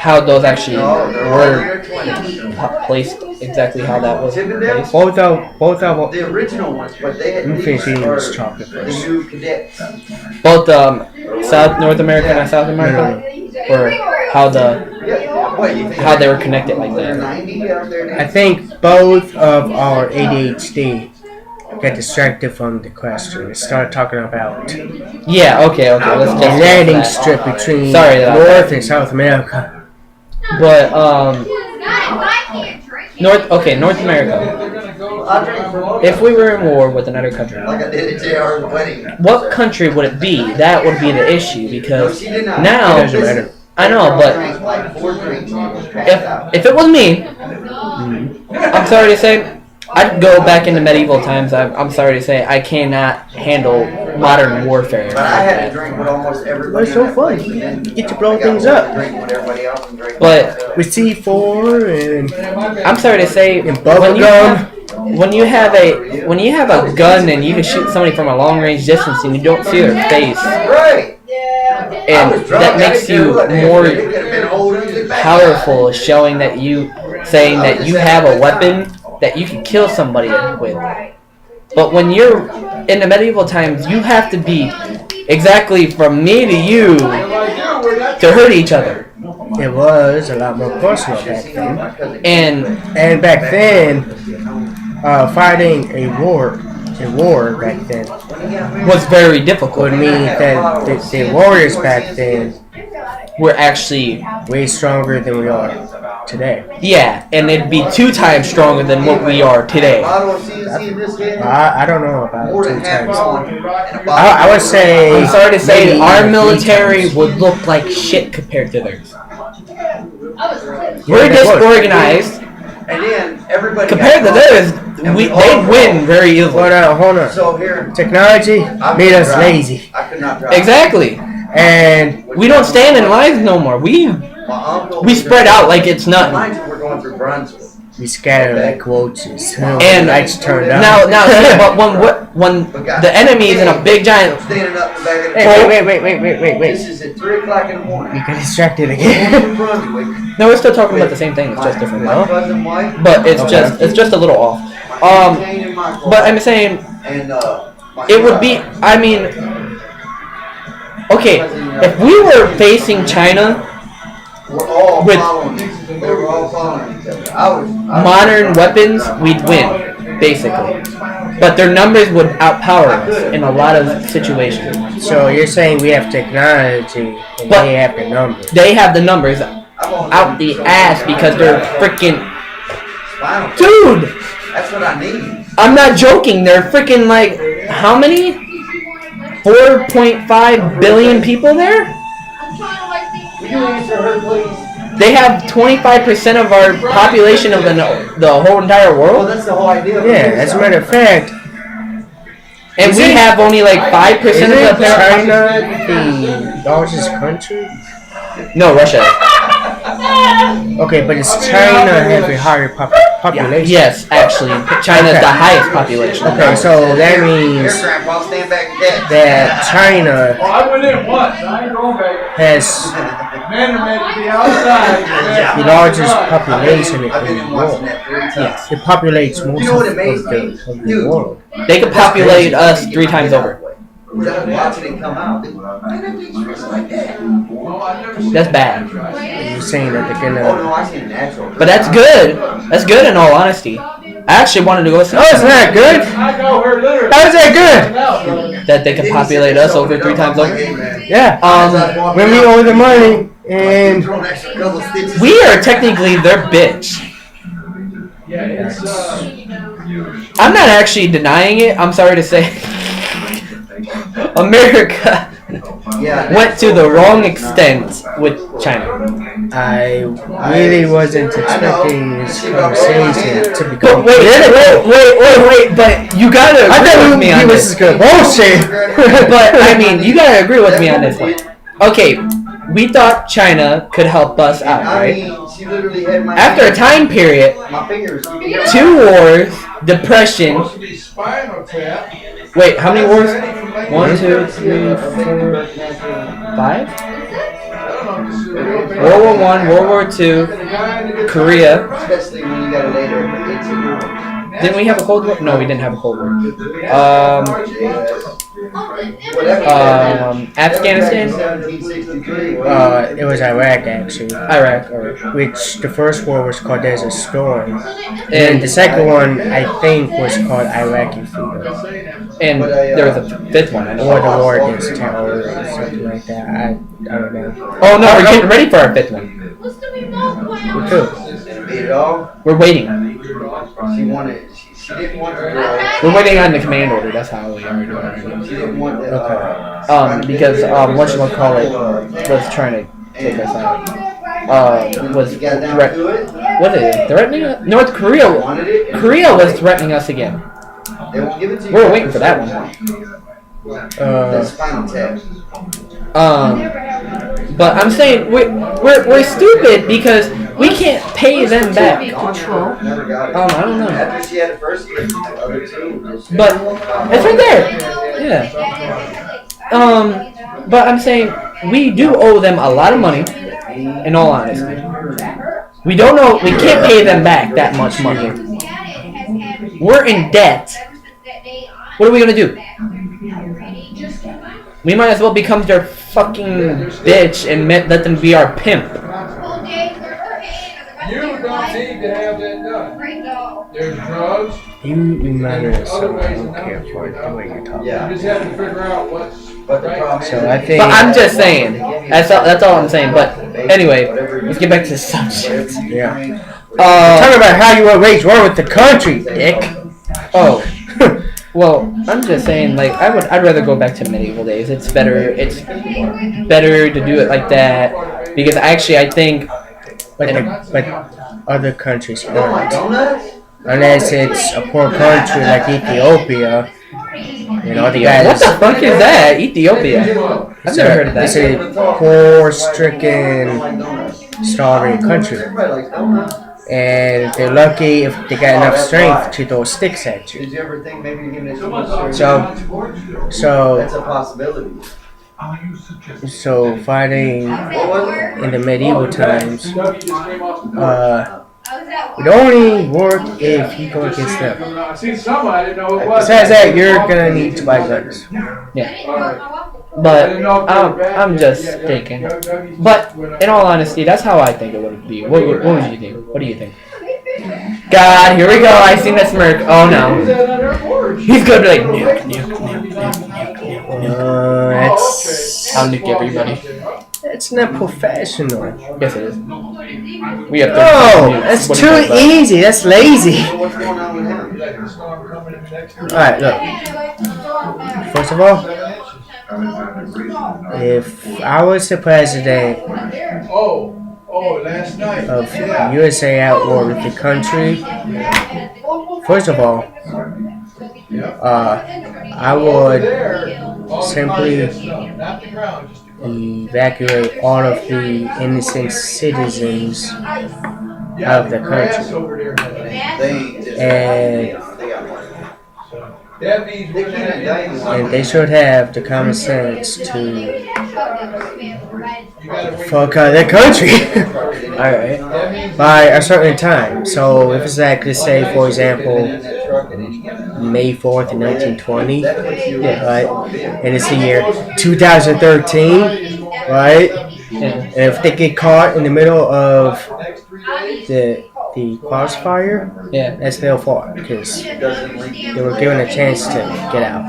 Speaker 1: how those actually
Speaker 6: No, they're all in
Speaker 1: were
Speaker 6: their 20s.
Speaker 1: placed, exactly how that was placed.
Speaker 2: Both of
Speaker 6: The original ones, but they had
Speaker 2: Let me finish eating
Speaker 6: are
Speaker 2: this chocolate
Speaker 6: the
Speaker 2: first.
Speaker 6: new cadets.
Speaker 1: Both North America and South America, or how
Speaker 6: What, you think
Speaker 1: how they were connected like
Speaker 6: they're
Speaker 1: that.
Speaker 6: 90 out there now?
Speaker 2: I think both of our ADHD got distracted from the question and started talking about
Speaker 1: Yeah, okay, let's
Speaker 2: the
Speaker 1: just
Speaker 2: landing strip between
Speaker 1: Sorry about
Speaker 2: North
Speaker 1: that.
Speaker 2: and South America.
Speaker 1: But North America.
Speaker 6: I drink for more.
Speaker 1: If we were in war with another country,
Speaker 6: Like I did at JR's wedding.
Speaker 1: what country would it be? That would be the issue
Speaker 6: No,
Speaker 1: because
Speaker 6: she did not.
Speaker 1: now-
Speaker 2: It doesn't matter.
Speaker 1: I know, but
Speaker 6: Drank like 4 drinks and was passed out.
Speaker 1: if it was me, I'm sorry to say, I'd go back into medieval times. I'm sorry to say, I cannot handle modern warfare.
Speaker 6: But I had to drink what almost everybody.
Speaker 2: It's so
Speaker 6: in that
Speaker 2: fun.
Speaker 6: place was in.
Speaker 2: You get to blow
Speaker 6: I got
Speaker 2: things
Speaker 6: one
Speaker 2: up.
Speaker 6: to drink what everybody else and drink
Speaker 1: But-
Speaker 6: myself.
Speaker 2: With C4 and
Speaker 1: I'm sorry to say,
Speaker 2: bubble gum.
Speaker 1: when you have a gun and you can shoot somebody from a long range distance and you don't see their face,
Speaker 6: Right.
Speaker 1: and that makes you more powerful, showing that saying that you have a weapon that you can kill somebody with. But when you're in the medieval times, you have to be exactly from me to you to hurt each other.
Speaker 2: it was a lot more personal back then.
Speaker 1: And
Speaker 2: back then, fighting a war back then
Speaker 1: was very difficult.
Speaker 2: would mean that the warriors back then
Speaker 1: We're actually,
Speaker 2: way stronger than we are today.
Speaker 1: yeah, and it'd be 2 times stronger than what we are today.
Speaker 6: Bottle of CNC in this kid.
Speaker 2: I don't know about
Speaker 6: More
Speaker 2: 2
Speaker 6: than half
Speaker 2: times.
Speaker 6: gone. And a bottle
Speaker 2: I would say.
Speaker 1: I'm sorry to say,
Speaker 2: maybe
Speaker 1: our
Speaker 2: even 3
Speaker 1: military
Speaker 2: times.
Speaker 1: would look like shit compared to theirs.
Speaker 2: Yeah,
Speaker 1: We're
Speaker 2: that would.
Speaker 1: disorganized.
Speaker 6: And then everybody.
Speaker 1: Compared to
Speaker 6: got
Speaker 1: theirs,
Speaker 6: And we all
Speaker 1: they'd win very easily.
Speaker 2: Hold on.
Speaker 6: So here.
Speaker 2: Technology
Speaker 6: I
Speaker 2: made us
Speaker 6: drive.
Speaker 2: lazy,
Speaker 6: I could not drive.
Speaker 1: Exactly.
Speaker 2: and
Speaker 1: We don't stand in lines no more. We spread out like it's nothing.
Speaker 6: Mind you, we're going through Brunswick.
Speaker 2: we scatter like roaches.
Speaker 1: And
Speaker 2: lights turned on.
Speaker 1: now, see, but when the enemy is in a big giant,
Speaker 6: Standing up in the back of the
Speaker 2: Hey, wait.
Speaker 6: This is at 3 o'clock in the morning.
Speaker 2: You got distracted
Speaker 6: We're
Speaker 2: again.
Speaker 6: going through Brunswick.
Speaker 1: no, we're still talking about the same thing. It's just different.
Speaker 6: My cousin wife.
Speaker 1: But it's
Speaker 2: Okay.
Speaker 1: just a little off.
Speaker 6: Jane and my
Speaker 1: But I'm saying
Speaker 6: and my
Speaker 1: it would be. I mean, okay, if we were facing China,
Speaker 6: we're all
Speaker 1: with
Speaker 6: following. They were all following each other. I was
Speaker 1: modern weapons, we'd win, basically. But their numbers would outpower us in a lot of situations.
Speaker 2: So you're saying we have technology and
Speaker 1: But-
Speaker 2: they have the numbers.
Speaker 1: They have the numbers out the ass because they're freaking.
Speaker 6: Spinal Tap.
Speaker 1: Dude!
Speaker 6: That's what I need.
Speaker 1: I'm not joking. They're freaking like. How many? 4.5 billion people there?
Speaker 6: Will you answer her, please?
Speaker 1: They have 25% of our population of the whole entire
Speaker 6: Well,
Speaker 1: world.
Speaker 6: that's the whole idea.
Speaker 2: Yeah, as a matter of fact,
Speaker 1: And we have only like 5%
Speaker 2: isn't
Speaker 1: of the
Speaker 2: China the largest country?
Speaker 1: No, Russia.
Speaker 2: Okay, but it's China have a higher population.
Speaker 1: Yes, actually, China is the highest population.
Speaker 2: Okay, so that means
Speaker 6: Grandpa, stand back and catch.
Speaker 2: that China
Speaker 7: Well, I went in once. I ain't going back.
Speaker 2: has
Speaker 7: Men are meant to be outside.
Speaker 2: the largest population in
Speaker 6: I've been
Speaker 2: the
Speaker 6: in watching
Speaker 2: world.
Speaker 6: that 3 times.
Speaker 2: It populates most
Speaker 6: You know what
Speaker 2: of
Speaker 6: amazed me?
Speaker 2: the
Speaker 6: Dude.
Speaker 2: world.
Speaker 1: They could populate us 3 times over.
Speaker 6: I'm watching it come out. Why did they dress like that?
Speaker 7: Oh, I've never seen
Speaker 1: That's bad.
Speaker 2: You're saying that they're
Speaker 6: Oh
Speaker 2: gonna.
Speaker 6: no, I seen natural.
Speaker 1: But that's good. That's good in all honesty. I actually wanted to go see
Speaker 2: Oh, it's not good.
Speaker 7: I go here literally.
Speaker 2: How is that good?
Speaker 1: that they can populate us over 3 times over.
Speaker 2: Yeah. When we owe the money and
Speaker 1: We are technically their bitch.
Speaker 7: Yeah, it's
Speaker 1: I'm not actually denying it. I'm sorry to say. America went to the wrong extent with China.
Speaker 2: I really wasn't expecting this conversation to
Speaker 1: But
Speaker 2: become
Speaker 1: wait, but you gotta
Speaker 2: I
Speaker 1: agree with
Speaker 2: thought
Speaker 1: me on
Speaker 2: this
Speaker 1: this.
Speaker 2: is good bullshit.
Speaker 1: But I mean, you gotta agree with me on this one. Okay, we thought China could help us out, right? After a time period,
Speaker 6: My fingers.
Speaker 1: 2 wars, depression.
Speaker 7: supposed to be spinal tap.
Speaker 1: Wait, how many wars? 1, 2, 3, 4, 5? World War One, World War Two, Korea.
Speaker 6: Especially when you got a later.
Speaker 1: Didn't we have a Cold War? No, we didn't have a Cold War. Afghanistan,
Speaker 6: 1763.
Speaker 2: It was Iraq actually,
Speaker 1: Iraq, alright.
Speaker 2: which the first war was called Desert Storm, and
Speaker 1: And
Speaker 2: the second one I think was called Iraqi Freedom,
Speaker 1: and there was a 5th one. I know.
Speaker 2: or the war against terror or something like that. I don't know.
Speaker 1: Oh no, we're getting ready for our 5th one.
Speaker 2: Me too.
Speaker 6: Beat it all.
Speaker 1: We're waiting.
Speaker 6: She wanted. She didn't want the.
Speaker 1: We're waiting on the command order. That's how we are doing it.
Speaker 6: She didn't want the.
Speaker 1: Because whatchamacallit was trying to take us out. Was threatening us? North Korea. Korea was threatening us again.
Speaker 6: They won't give it to you.
Speaker 1: We were waiting for that one.
Speaker 6: That's Spinal Tap.
Speaker 1: But I'm saying we're stupid because we can't pay them back.
Speaker 5: Control.
Speaker 6: Never got it.
Speaker 1: I don't know.
Speaker 6: After she had it first, the other two.
Speaker 1: But it's right there. Yeah. But I'm saying we do owe them a lot of money. In all honesty, we don't know. We can't pay them back that much money. We're in debt. What are we gonna do? We might as well become their fucking bitch and let them be our pimp.
Speaker 7: You don't need to have that done. There's drugs.
Speaker 2: You remind me of something I don't care for the way you're talking.
Speaker 6: Yeah.
Speaker 7: You just have to figure out what's
Speaker 6: But the problem
Speaker 2: So I think.
Speaker 1: But I'm just saying. That's all I'm saying. But anyway, let's get back to the subject.
Speaker 2: Yeah. Talking about how you were raised war with the country, dick.
Speaker 1: Oh. Well, I'm just saying, like, I'd rather go back to medieval days. It's better to do it like that because actually I think
Speaker 2: But other countries
Speaker 6: You don't like
Speaker 2: aren't.
Speaker 6: donuts?
Speaker 2: Unless it's a poor country like Ethiopia. You know, the guys.
Speaker 1: what the fuck is that? Ethiopia. I've never heard of
Speaker 2: It's
Speaker 1: that.
Speaker 2: a poor, stricken, starving country.
Speaker 6: Everybody likes donuts.
Speaker 2: And they're lucky if they got enough strength to throw sticks at you.
Speaker 6: Did you ever think maybe you're giving it too much?
Speaker 2: So,
Speaker 6: That's a possibility.
Speaker 2: so fighting in the medieval times would only work if you go against them.
Speaker 7: I see somebody, I didn't know it was.
Speaker 2: Besides that, you're gonna need to buy guns.
Speaker 1: Yeah. But I'm just thinking. But in all honesty, that's how I think it would be. What would you think? What do you think? God, here we go. I seen that smirk. Oh no. He's gonna be like, nuke.
Speaker 2: That's
Speaker 1: I'll nuke everybody.
Speaker 2: that's not professional.
Speaker 1: Yes, it is. We have.
Speaker 2: Oh, that's
Speaker 1: What do you
Speaker 2: too
Speaker 1: think about it?
Speaker 2: easy. That's lazy.
Speaker 6: What's going on with him?
Speaker 2: All right, look. First of all, if I was the president
Speaker 7: Last night.
Speaker 2: of USA at war with the country, first of all, I would simply evacuate all of the innocent citizens out of the country. And
Speaker 7: That means we're gonna have
Speaker 2: and they should have the common sense to fuck out of their country. Alright. By a certain time. So if it's like, let's say, for example, May 4th, 1920, right? And it's the year 2013, right? And if they get caught in the middle of the crossfire,
Speaker 1: Yeah.
Speaker 2: that's their fault because they were given a chance to get out.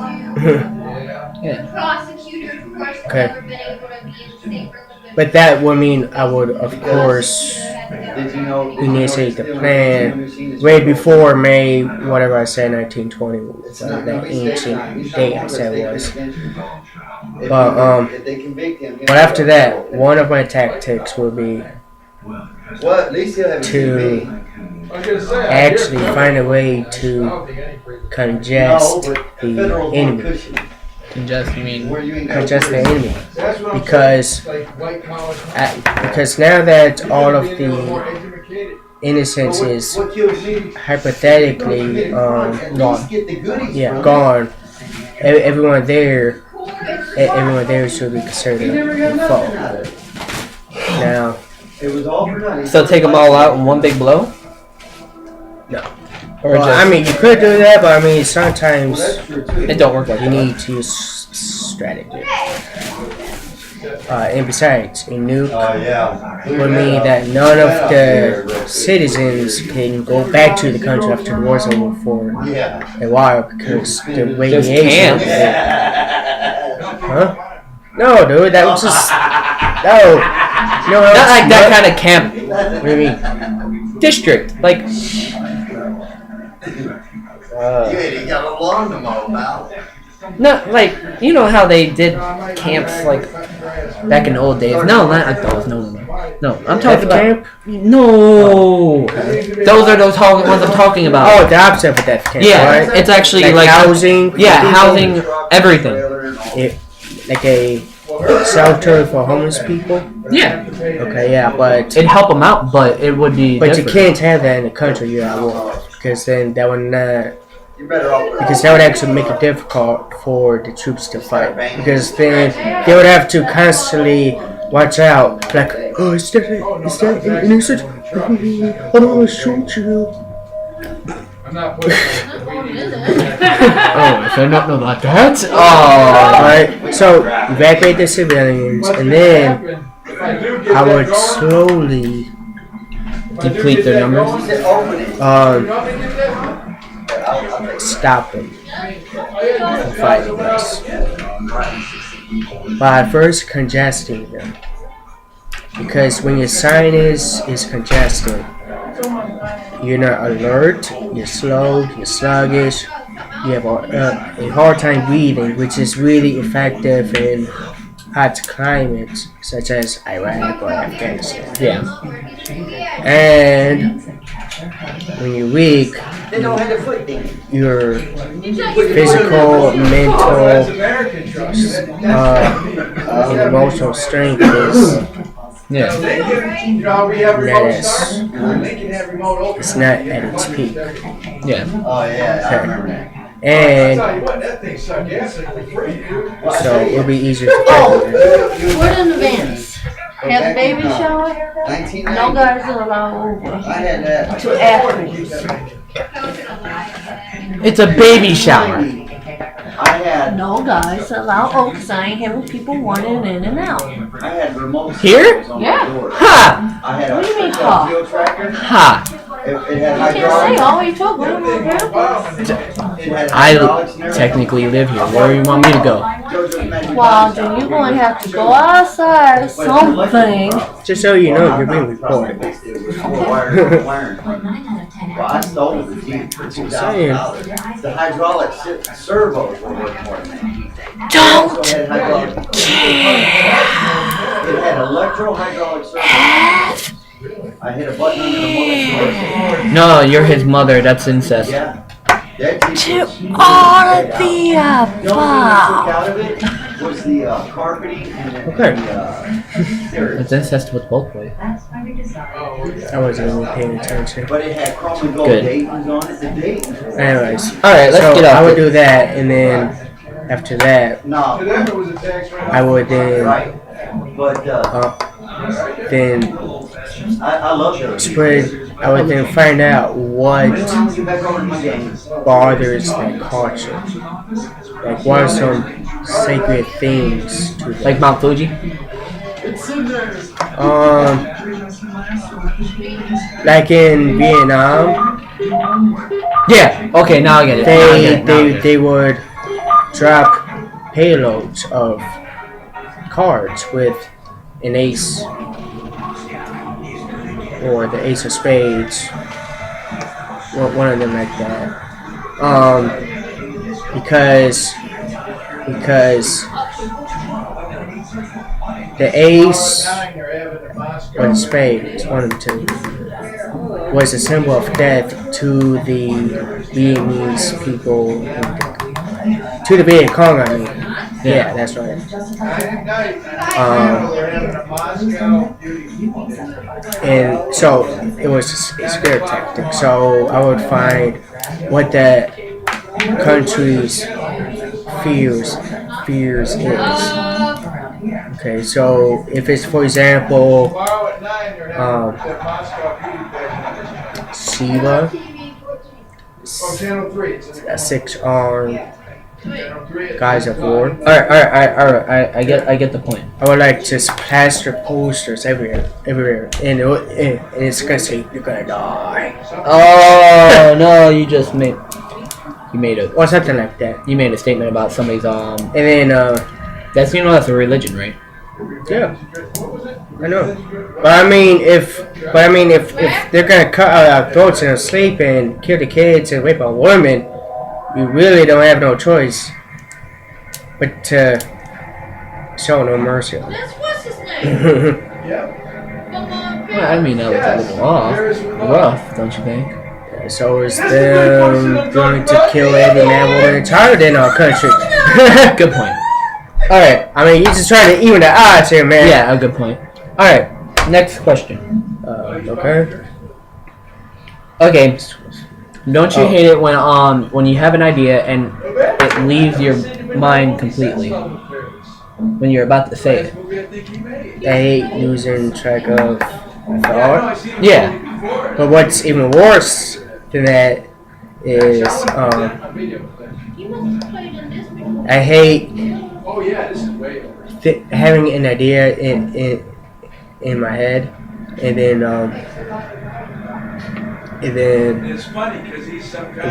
Speaker 1: Yeah.
Speaker 2: Okay. But that would mean I would, of course, initiate the plan way before May, whatever I said, 1920, whatever that ancient date I said was. But after that, one of my tactics would be to actually find a way to congest the enemy.
Speaker 1: Congest, you mean?
Speaker 2: Congest the enemy. Because now that all of the innocence is hypothetically gone. Yeah, gone. Everyone there should be considered a foe. Now,
Speaker 1: So take them all out in one big blow?
Speaker 2: no.
Speaker 1: Or
Speaker 2: Well, I mean, you could do that, but I mean, sometimes
Speaker 1: it don't work like
Speaker 2: you
Speaker 1: that.
Speaker 2: need to use strategy. And besides, a nuke would mean that none of the citizens can go back to the country after the war's over for a while because the radiation. Huh? No, dude, that was just no.
Speaker 1: Not like that kind of camp
Speaker 2: What do you mean?
Speaker 1: district. Like,
Speaker 6: You got a lawn to mow, pal.
Speaker 1: not like, you know how they did camps like back in the old days. No, not like those. No. I'm talking about
Speaker 2: camp?
Speaker 1: no. Those are those ones I'm talking about.
Speaker 2: Oh, the opposite of death camp.
Speaker 1: Yeah,
Speaker 2: right?
Speaker 1: it's actually like
Speaker 2: housing.
Speaker 1: Yeah, housing, everything.
Speaker 2: Like a shelter for homeless people.
Speaker 1: Yeah,
Speaker 2: Okay, yeah, but
Speaker 1: it'd help them out, but it would be.
Speaker 2: you
Speaker 1: different.
Speaker 2: can't have that in the country you're at war because then that would not.
Speaker 6: You're better off with
Speaker 2: Because that would actually make it difficult for the troops to fight. Because then they would have to constantly watch out. Like, oh, is that an innocent? I don't want to shoot you.
Speaker 7: I'm not putting.
Speaker 1: Oh, if I don't know about that. Oh,
Speaker 2: Alright, so evacuate the civilians, and then I would slowly
Speaker 1: deplete their numbers.
Speaker 2: Stop them from fighting us by first congesting them. Because when your sinus is congested, you're not alert, you're slow, you're sluggish, you have a hard time breathing, which is really effective in hot climates such as Iraq or Afghanistan.
Speaker 1: Yeah.
Speaker 2: And when you're weak, your physical, mental, and emotional strength is
Speaker 1: Yeah.
Speaker 2: it's not at its peak.
Speaker 1: Yeah.
Speaker 6: Oh, yeah, I remember that.
Speaker 2: And so it'll be easier to
Speaker 5: Oh,
Speaker 2: tackle.
Speaker 5: we're in advance. Have a baby shower. No
Speaker 6: 1990.
Speaker 5: guys are allowed over
Speaker 6: I had that.
Speaker 5: to afterwards.
Speaker 1: It's a baby shower.
Speaker 6: I had
Speaker 5: No guys allowed over because I ain't having people running in and out.
Speaker 6: I had remote
Speaker 1: Here?
Speaker 6: controls on
Speaker 5: Yeah.
Speaker 6: my door.
Speaker 1: Ha!
Speaker 6: I had
Speaker 5: What do you mean,
Speaker 6: a
Speaker 5: ha?
Speaker 6: fuel tracker.
Speaker 1: Ha!
Speaker 6: It had
Speaker 5: You can't say
Speaker 6: hydraulics.
Speaker 5: all you told me.
Speaker 6: It had
Speaker 1: I
Speaker 6: hydraulics and everything.
Speaker 1: technically live here. Where do you want me to go?
Speaker 5: Well, then you're going to have to go outside or something.
Speaker 2: Just so you know, you're being recorded.
Speaker 6: Well, I stole the Jeep for $2,000. The hydraulic servos were worth more than that.
Speaker 1: Don't
Speaker 6: It had electro-hydraulic servos. I hit a button on the motor.
Speaker 1: No, you're his mother. That's incest.
Speaker 6: Yeah. That Jeep was-
Speaker 5: All of the
Speaker 6: You know what we took
Speaker 5: above.
Speaker 6: out of it? was the carpeting and then
Speaker 2: Okay.
Speaker 1: It's incest with both ways.
Speaker 2: I wasn't even paying attention.
Speaker 6: But it had chrome and gold
Speaker 1: Good.
Speaker 6: Dayton's on it. The Dayton's.
Speaker 2: Anyways,
Speaker 1: All right, let's
Speaker 2: so
Speaker 1: get
Speaker 2: I
Speaker 1: off
Speaker 2: would
Speaker 1: it.
Speaker 2: do that, and then after that,
Speaker 6: No.
Speaker 7: To them, it was a tax write-off.
Speaker 2: I would then
Speaker 6: Right. But
Speaker 2: then
Speaker 6: I love those.
Speaker 2: spread. I would then find out what
Speaker 6: Get back over to my games.
Speaker 2: bothers that culture. Like, what are some sacred things to them?
Speaker 1: Like Mount Fuji.
Speaker 2: Like in Vietnam,
Speaker 1: Yeah. Okay, now I get it. Now I get it. Now I get it.
Speaker 2: they would drop payloads of cards with an ace or the ace of spades, one of them like that. Because the ace or the spades, one of the two, was a symbol of death to the Vietnamese people, to the Viet Cong, I mean. Yeah, that's right. And so it was a spirit tactic. So I would find what the country's fears is. Okay, so if it's, for example, Shiva, a 6-armed guys of war.
Speaker 1: All right. I get the point.
Speaker 2: I would like just plaster posters everywhere, and it's gonna say you're gonna die,
Speaker 1: Oh no, you made a
Speaker 2: or something like that.
Speaker 1: you made a statement about somebody's
Speaker 2: And then
Speaker 1: that's that's a religion, right?
Speaker 2: yeah, I know. But I mean, if they're gonna cut out our throats in our sleep and kill the kids and rape our women, we really don't have no choice but to show no mercy.
Speaker 5: That's what's his name?
Speaker 1: Well, I mean, that was a little rough, don't you think?
Speaker 2: So is them going to kill every man, woman, and child in our country?
Speaker 1: Good point.
Speaker 2: All right. I mean, you're just trying to even the odds here, man.
Speaker 1: Yeah, a good point. All right, next question.
Speaker 2: Okay.
Speaker 1: Okay, don't you hate it when you have an idea and it leaves your mind completely when you're about to say it?
Speaker 2: I hate losing track of thought.
Speaker 1: Yeah.
Speaker 2: But what's even worse than that is I hate having an idea in my head, and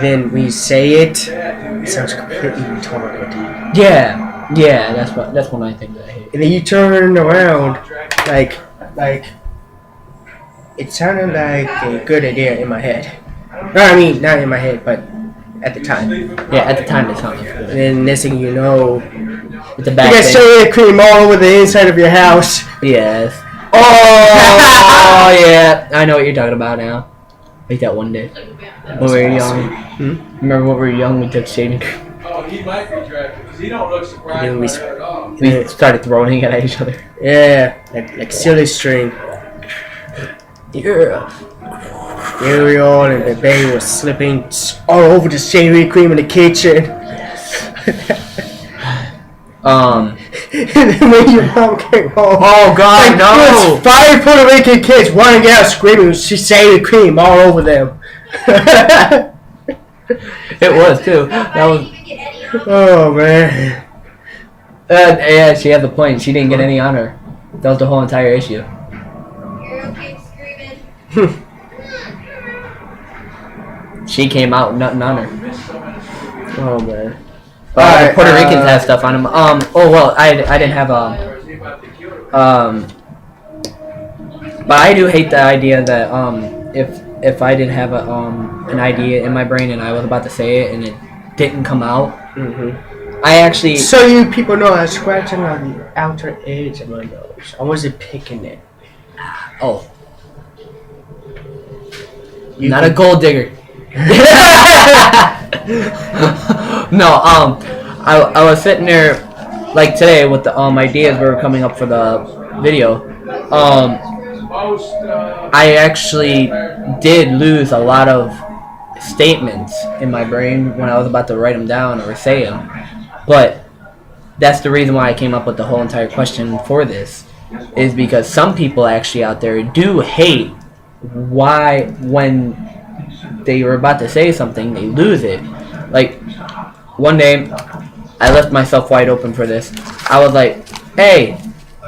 Speaker 2: then we say it sounds completely retarded.
Speaker 1: Yeah, that's one I think that I hate.
Speaker 2: And then you turn around like it sounded like a good idea in my head. No, I mean not in my head, but at the time.
Speaker 1: Yeah, at the time it sounded good.
Speaker 2: And then next thing you know,
Speaker 1: It's a
Speaker 2: you
Speaker 1: bad
Speaker 2: got
Speaker 1: thing.
Speaker 2: soda cream all over the inside of your house.
Speaker 1: Yes. Oh yeah, I know what you're talking about now. Like that one day when we were young. Remember when we were young? We took shaving cream.
Speaker 7: Oh, he might be drafted because he don't look surprised
Speaker 2: Then we
Speaker 7: by that at all.
Speaker 1: We started throwing it at each other.
Speaker 2: Yeah, like silly string.
Speaker 1: Yeah.
Speaker 2: Ariel and the baby was slipping all over the shaving cream in the kitchen. And then when your mom came home,
Speaker 1: Oh God, no!
Speaker 2: there's 5 Puerto Rican kids running out screaming, she shaving cream all over them.
Speaker 1: It was too. That was.
Speaker 2: Oh man.
Speaker 1: Yeah, she had the point. She didn't get any on her. That was the whole entire issue. She came out nothing on her.
Speaker 2: Oh man.
Speaker 1: The
Speaker 2: Alright,
Speaker 1: Puerto Ricans had stuff on them. Oh well, I didn't have but I do hate the idea that if I did have an idea in my brain and I was about to say it and it didn't come out, I actually.
Speaker 2: So you people know I was scratching on the outer edge of my nose. I wasn't picking it.
Speaker 1: Oh,
Speaker 2: You
Speaker 1: not
Speaker 2: can-
Speaker 1: a gold digger. No, I was sitting there like today with the ideas we were coming up for the video, I actually did lose a lot of statements in my brain when I was about to write them down or say them. But that's the reason why I came up with the whole entire question for this, is because some people actually out there do hate why when they were about to say something they lose it. Like one day I left myself wide open for this. I was like, hey,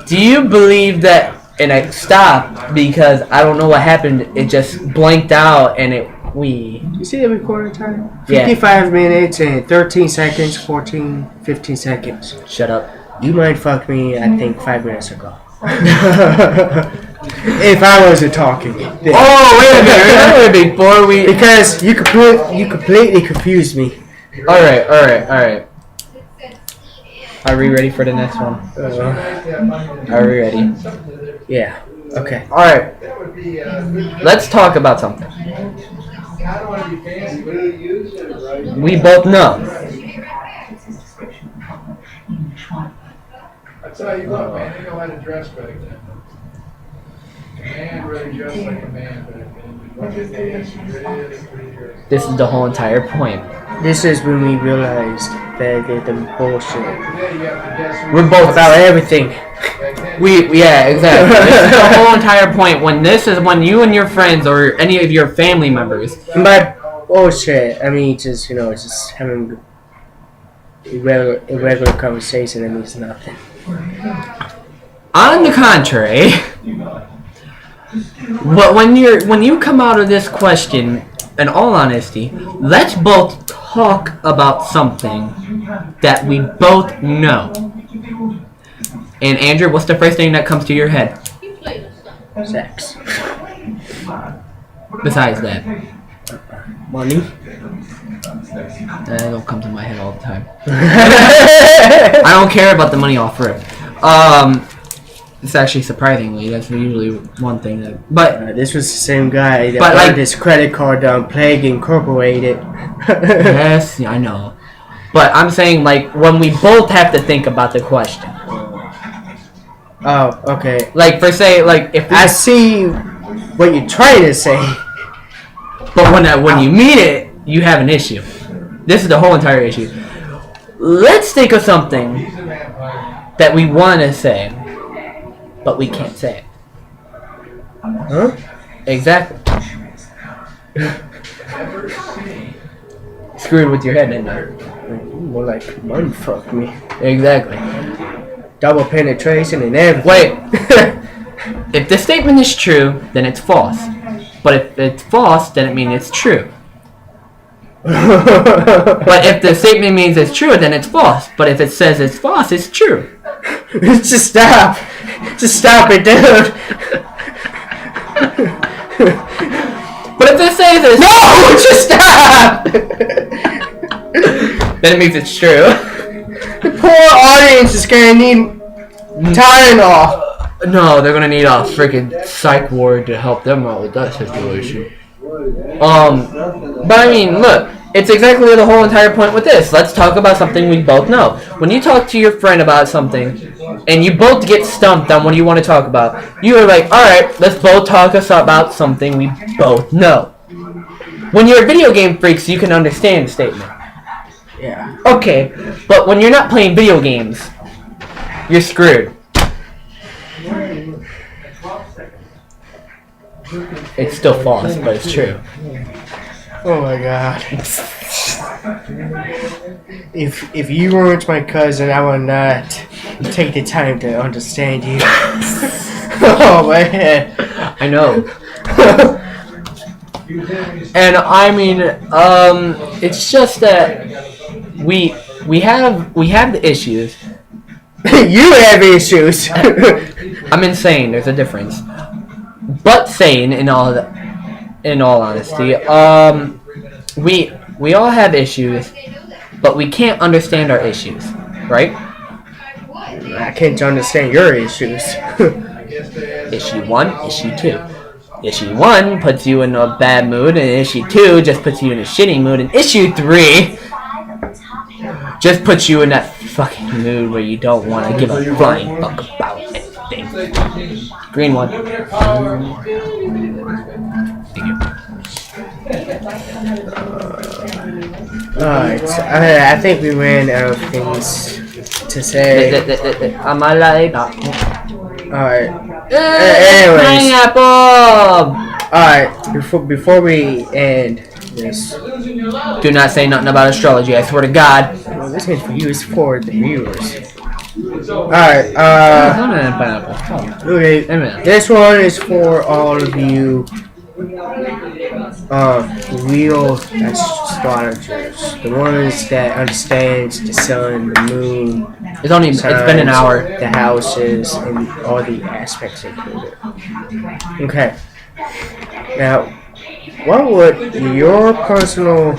Speaker 1: do you believe that, and I stopped because I don't know what happened, it just blanked out and
Speaker 2: You see the recording time?
Speaker 1: Yeah.
Speaker 2: 55 minutes and 13 seconds, 15 seconds.
Speaker 1: Shut up.
Speaker 2: You might fuck me, I think, 5 minutes ago. If I wasn't talking. Then.
Speaker 1: Oh, wait a minute, before we...
Speaker 2: Because you completely confused me.
Speaker 1: Alright. Are we ready for the next one? Are we ready?
Speaker 2: Yeah. Okay.
Speaker 1: Alright. Let's talk about something. We both know.
Speaker 7: That's how you look, man. They know how to dress back then. A man really dressed like a man back then.
Speaker 1: This is the whole entire point.
Speaker 2: This is when we realized that the bullshit.
Speaker 1: We're both
Speaker 2: About everything.
Speaker 1: Yeah, exactly. This is the whole entire point. When you and your friends or any of your family members.
Speaker 2: And by bullshit, I mean just having irregular conversation that means nothing.
Speaker 1: On the contrary, but when you come out of this question, in all honesty, let's both talk about something that we both know. And Andrew, what's the first thing that comes to your head?
Speaker 2: Sex.
Speaker 1: Besides that,
Speaker 2: Money.
Speaker 1: that don't come to my head all the time. I don't care about the money off rip. It's actually surprisingly, that's usually one thing that. But
Speaker 2: This was the same guy that
Speaker 1: But,
Speaker 2: burned
Speaker 1: like-
Speaker 2: his credit card down Plague Incorporated.
Speaker 1: yes, I know. But I'm saying, like, when we both have to think about the question.
Speaker 2: Oh, okay.
Speaker 1: Like, for say, like, if we,
Speaker 2: I see what you're trying to say.
Speaker 1: but when you mean it, you have an issue. This is the whole entire issue. Let's think of something that we want to say, but we can't say it.
Speaker 2: Huh?
Speaker 1: Exactly. Screwed with your head, didn't you?
Speaker 2: More like money fuck me.
Speaker 1: Exactly.
Speaker 2: Double penetration and everything.
Speaker 1: Wait. If the statement is true, then it's false. But if it's false, then it means it's true. But if the statement means it's true, then it's false. But if it says it's false, it's true.
Speaker 2: Just stop. Just stop it, dude.
Speaker 1: But if it says it's
Speaker 2: No! Just stop!
Speaker 1: then it means it's true.
Speaker 2: The poor audience is gonna need Tylenol.
Speaker 1: No, they're gonna need a freaking psych ward to help them out with that situation. But I mean, look, it's exactly the whole entire point with this. Let's talk about something we both know. When you talk to your friend about something, and you both get stumped on what you want to talk about, you are like, alright, let's both talk about something we both know. When you're video game freaks, you can understand the statement.
Speaker 2: Yeah.
Speaker 1: Okay, but when you're not playing video games, you're screwed. It's still false, but it's true.
Speaker 2: Oh my god. If you weren't my cousin, I would not take the time to understand you. Oh man.
Speaker 1: I know. And I mean, it's just that we have the issues.
Speaker 2: You have issues.
Speaker 1: I'm insane. There's a difference. But sane in all honesty, we all have issues, but we can't understand our issues, right?
Speaker 2: I can't understand your issues.
Speaker 1: Issue 1, issue 2. Issue 1 puts you in a bad mood, and issue 2 just puts you in a shitty mood, and issue 3 just puts you in that fucking mood where you don't want to give a flying fuck about anything. Green one.
Speaker 2: Alright, so I think we ran out of things to say.
Speaker 1: Am I like that?
Speaker 2: Alright.
Speaker 1: Anyways. Pineapple!
Speaker 2: Alright, before we end this.
Speaker 1: Do not say nothing about astrology, I swear to God.
Speaker 2: Well, this is for you, it's for the viewers. Alright,
Speaker 1: Pineapple.
Speaker 2: okay, this one is for all of you real astrologers, the ones that understands the sun, the moon.
Speaker 1: It's been an hour.
Speaker 2: The houses and all the aspects included. Okay. Now, what would your personal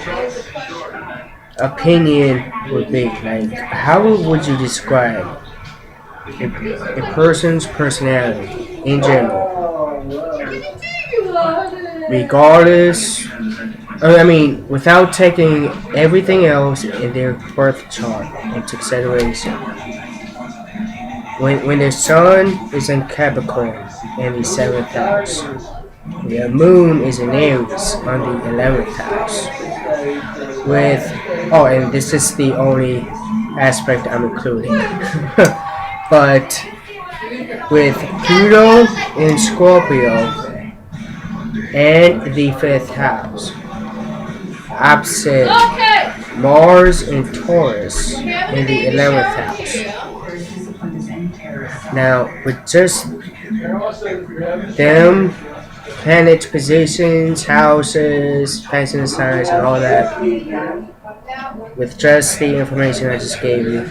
Speaker 2: opinion would be? Like, how would you describe a person's personality in general? Regardless, I mean, without taking everything else in their birth chart into consideration. When the sun is in Capricorn in the 7th house, the moon is in Aries on the 11th house. And this is the only aspect I'm including. But with Pluto in Scorpio and the 5th house, opposite Mars in Taurus in the 11th house. Now, with just them planet positions, houses, planets signs, and all that, with just the information I just gave you,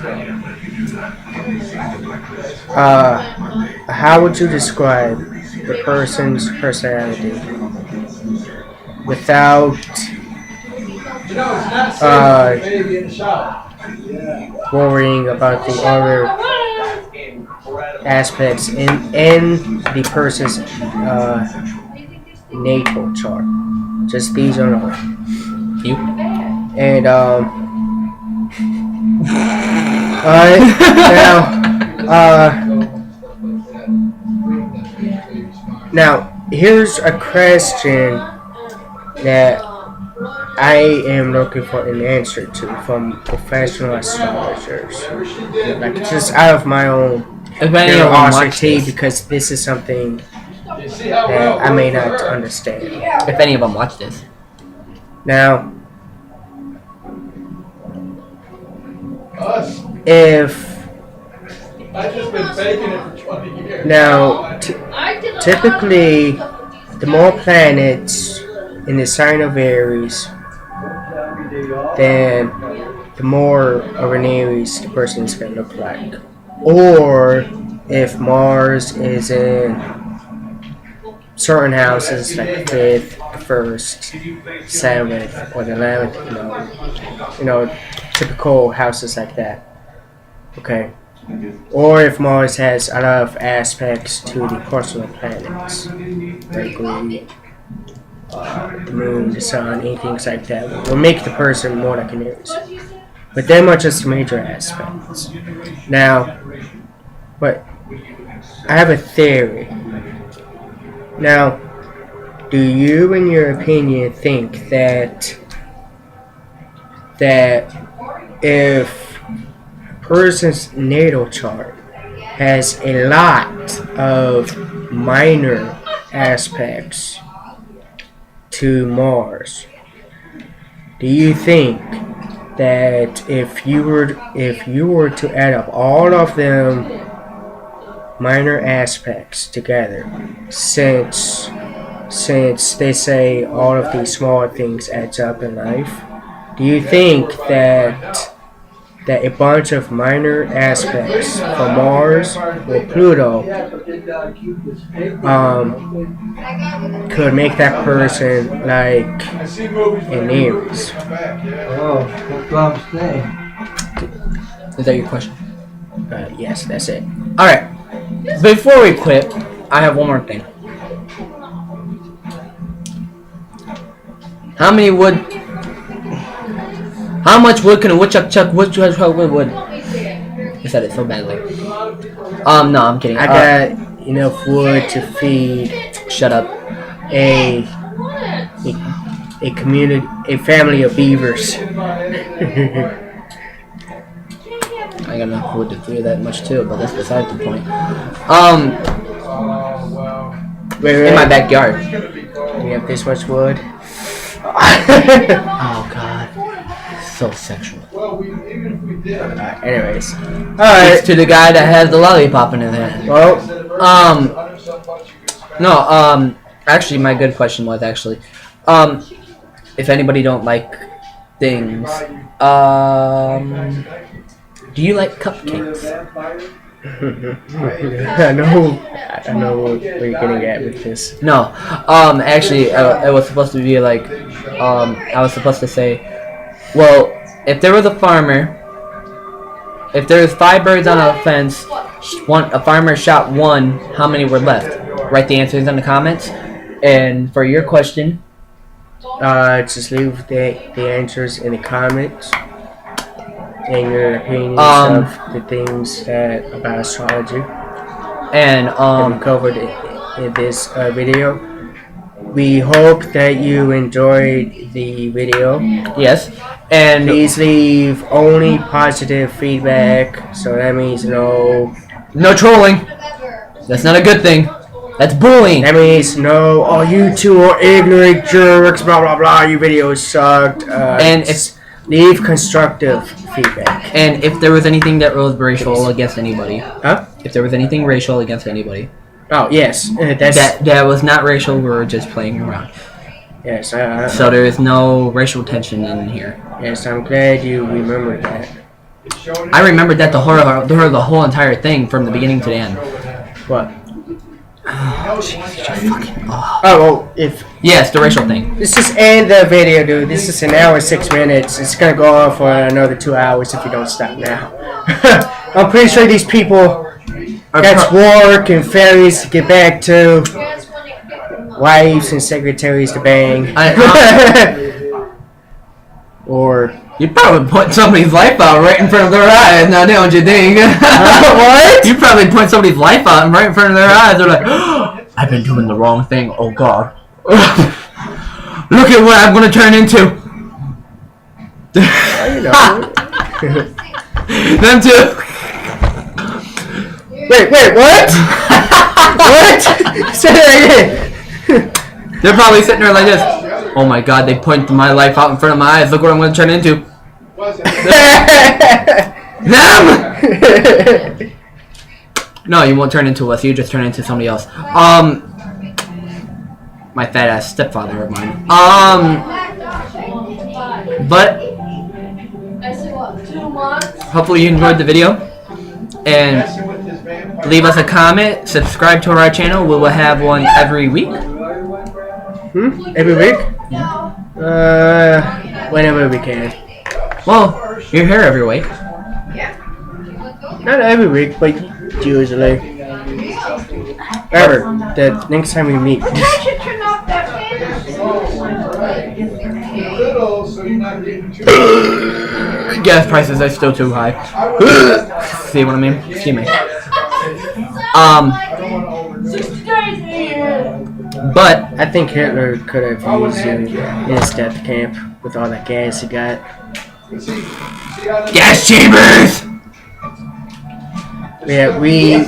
Speaker 2: how would you describe the person's personality without worrying about the other aspects in the person's natal chart? Just these are all.
Speaker 1: You?
Speaker 2: And now here's a question that I am looking for an answer to from professional astrologers. Like, just out of my own curiosity, because this is something that I may not understand.
Speaker 1: If any of them watch this.
Speaker 2: Now,
Speaker 7: Us.
Speaker 2: if
Speaker 7: I've just been faking it for 20 years.
Speaker 2: now typically the more planets in the sign of Aries, then the more of an Aries the person is going to look like. Or if Mars is in certain houses like the 5th, the 1st, 7th, or the 11th, typical houses like that. Okay. Or if Mars has a lot of aspects to the personal planets, Mercury, the moon, the sun, anything like that, will make the person more like an Aries. But them are just major aspects. Now, but I have a theory. Now, do you, in your opinion, think that if a person's natal chart has a lot of minor aspects to Mars, do you think that if you were to add up all of them minor aspects together, since they say all of these smaller things adds up in life, do you think that a bunch of minor aspects from Mars or Pluto could make that person like an Aries?
Speaker 8: Oh, what Bob say?
Speaker 1: Is that your question?
Speaker 2: Yes, that's it.
Speaker 1: Alright. Before we quit, I have one more thing. How much wood can a woodchuck chuck wood? said it so badly. No, I'm kidding.
Speaker 2: I got enough wood to feed.
Speaker 1: Shut up.
Speaker 2: A community, a family of beavers.
Speaker 1: I got enough wood to feed that much too, but that's beside the point.
Speaker 2: Wait,
Speaker 1: In my backyard.
Speaker 2: we have this much wood.
Speaker 1: Oh God. So sexual.
Speaker 2: Anyways, all
Speaker 1: It's
Speaker 2: right.
Speaker 1: to the guy that has the lollipop in his hand.
Speaker 2: Well,
Speaker 1: No, actually, my good question was actually, if anybody don't like things, do you like cupcakes?
Speaker 2: I know what you're getting at with this.
Speaker 1: No, actually, it was supposed to be like, I was supposed to say, well, if there was a farmer, if there was 5 birds on a fence, a farmer shot 1, how many were left? Write the answers in the comments. And for your question,
Speaker 2: Just leave the answers in the comments and your opinions of the things about astrology
Speaker 1: and
Speaker 2: that we covered in this video. We hope that you enjoyed the video.
Speaker 1: yes, and
Speaker 2: Please leave only positive feedback. So that means no
Speaker 1: trolling. That's not a good thing. That's bullying.
Speaker 2: That means no. Oh, you two are ignorant jerks. Blah blah blah. Your video sucked.
Speaker 1: And
Speaker 2: just leave constructive feedback.
Speaker 1: And if there was anything that was racial against anybody,
Speaker 2: Huh?
Speaker 1: if there was anything racial against anybody,
Speaker 2: Oh yes, that's
Speaker 1: that was not racial. We were just playing around.
Speaker 2: yes.
Speaker 1: So there is no racial tension in here.
Speaker 2: Yes, I'm glad you remembered that.
Speaker 1: I remembered that the whole entire thing from the beginning to the end.
Speaker 2: What?
Speaker 1: Oh, jeez, just fucking. Oh.
Speaker 2: Oh, well, if
Speaker 1: Yes, the racial thing.
Speaker 2: let's just end the video, dude. This is an hour 6 minutes. It's gonna go on for another 2 hours if you don't stop now. I'm pretty sure these people got work and families to get back to, wives and secretaries to bang. Or
Speaker 1: You probably put somebody's life out right in front of their eyes. Now, don't you think?
Speaker 2: what?
Speaker 1: You probably put somebody's life out right in front of their eyes. They're like, oh, I've been doing the wrong thing. Oh God! Look at what I'm gonna turn into.
Speaker 2: You know.
Speaker 1: Them too.
Speaker 2: Wait, what? What? Say that again.
Speaker 1: They're probably sitting there like this. Oh my God! They pointed my life out in front of my eyes. Look what I'm gonna turn into. Them. No, you won't turn into us. You just turn into somebody else. My fat ass stepfather of mine. But hopefully you enjoyed the video, and leave us a comment. Subscribe to our channel. We will have one every week.
Speaker 2: Every week? Whenever we can.
Speaker 1: Well, you're here every week.
Speaker 2: Not every week, but usually. Ever. The next time we meet.
Speaker 7: Little, so you're not getting too.
Speaker 1: Gas prices are still too high. See what I mean? Excuse me. But
Speaker 2: I think Hitler could have used you in his death camp with all that gas he got.
Speaker 1: gas chambers.
Speaker 2: Yeah, we're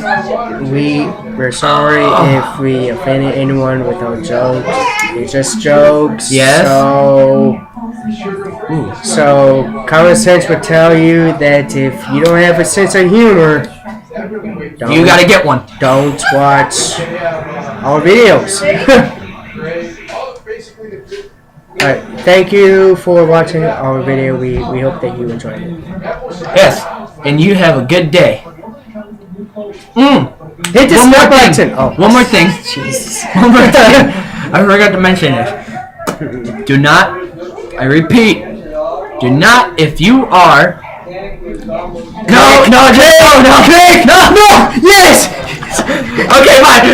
Speaker 2: sorry if we offended anyone with our jokes. They're just jokes.
Speaker 1: Yes.
Speaker 2: So common sense would tell you that if you don't have a sense of humor,
Speaker 1: You gotta get one.
Speaker 2: don't watch our videos. Alright, thank you for watching our video. We hope that you enjoyed it.
Speaker 1: Yes. And you have a good day.
Speaker 2: Hit the
Speaker 1: One more
Speaker 2: sub
Speaker 1: thing.
Speaker 2: button. Oh,
Speaker 1: One more thing.
Speaker 2: Jesus.
Speaker 1: One more thing. I forgot to mention this. Do not, I repeat, do not, if you are. No, yes! Okay, fine.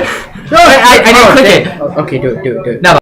Speaker 1: No, I didn't click it.
Speaker 2: Okay, do it.
Speaker 1: No.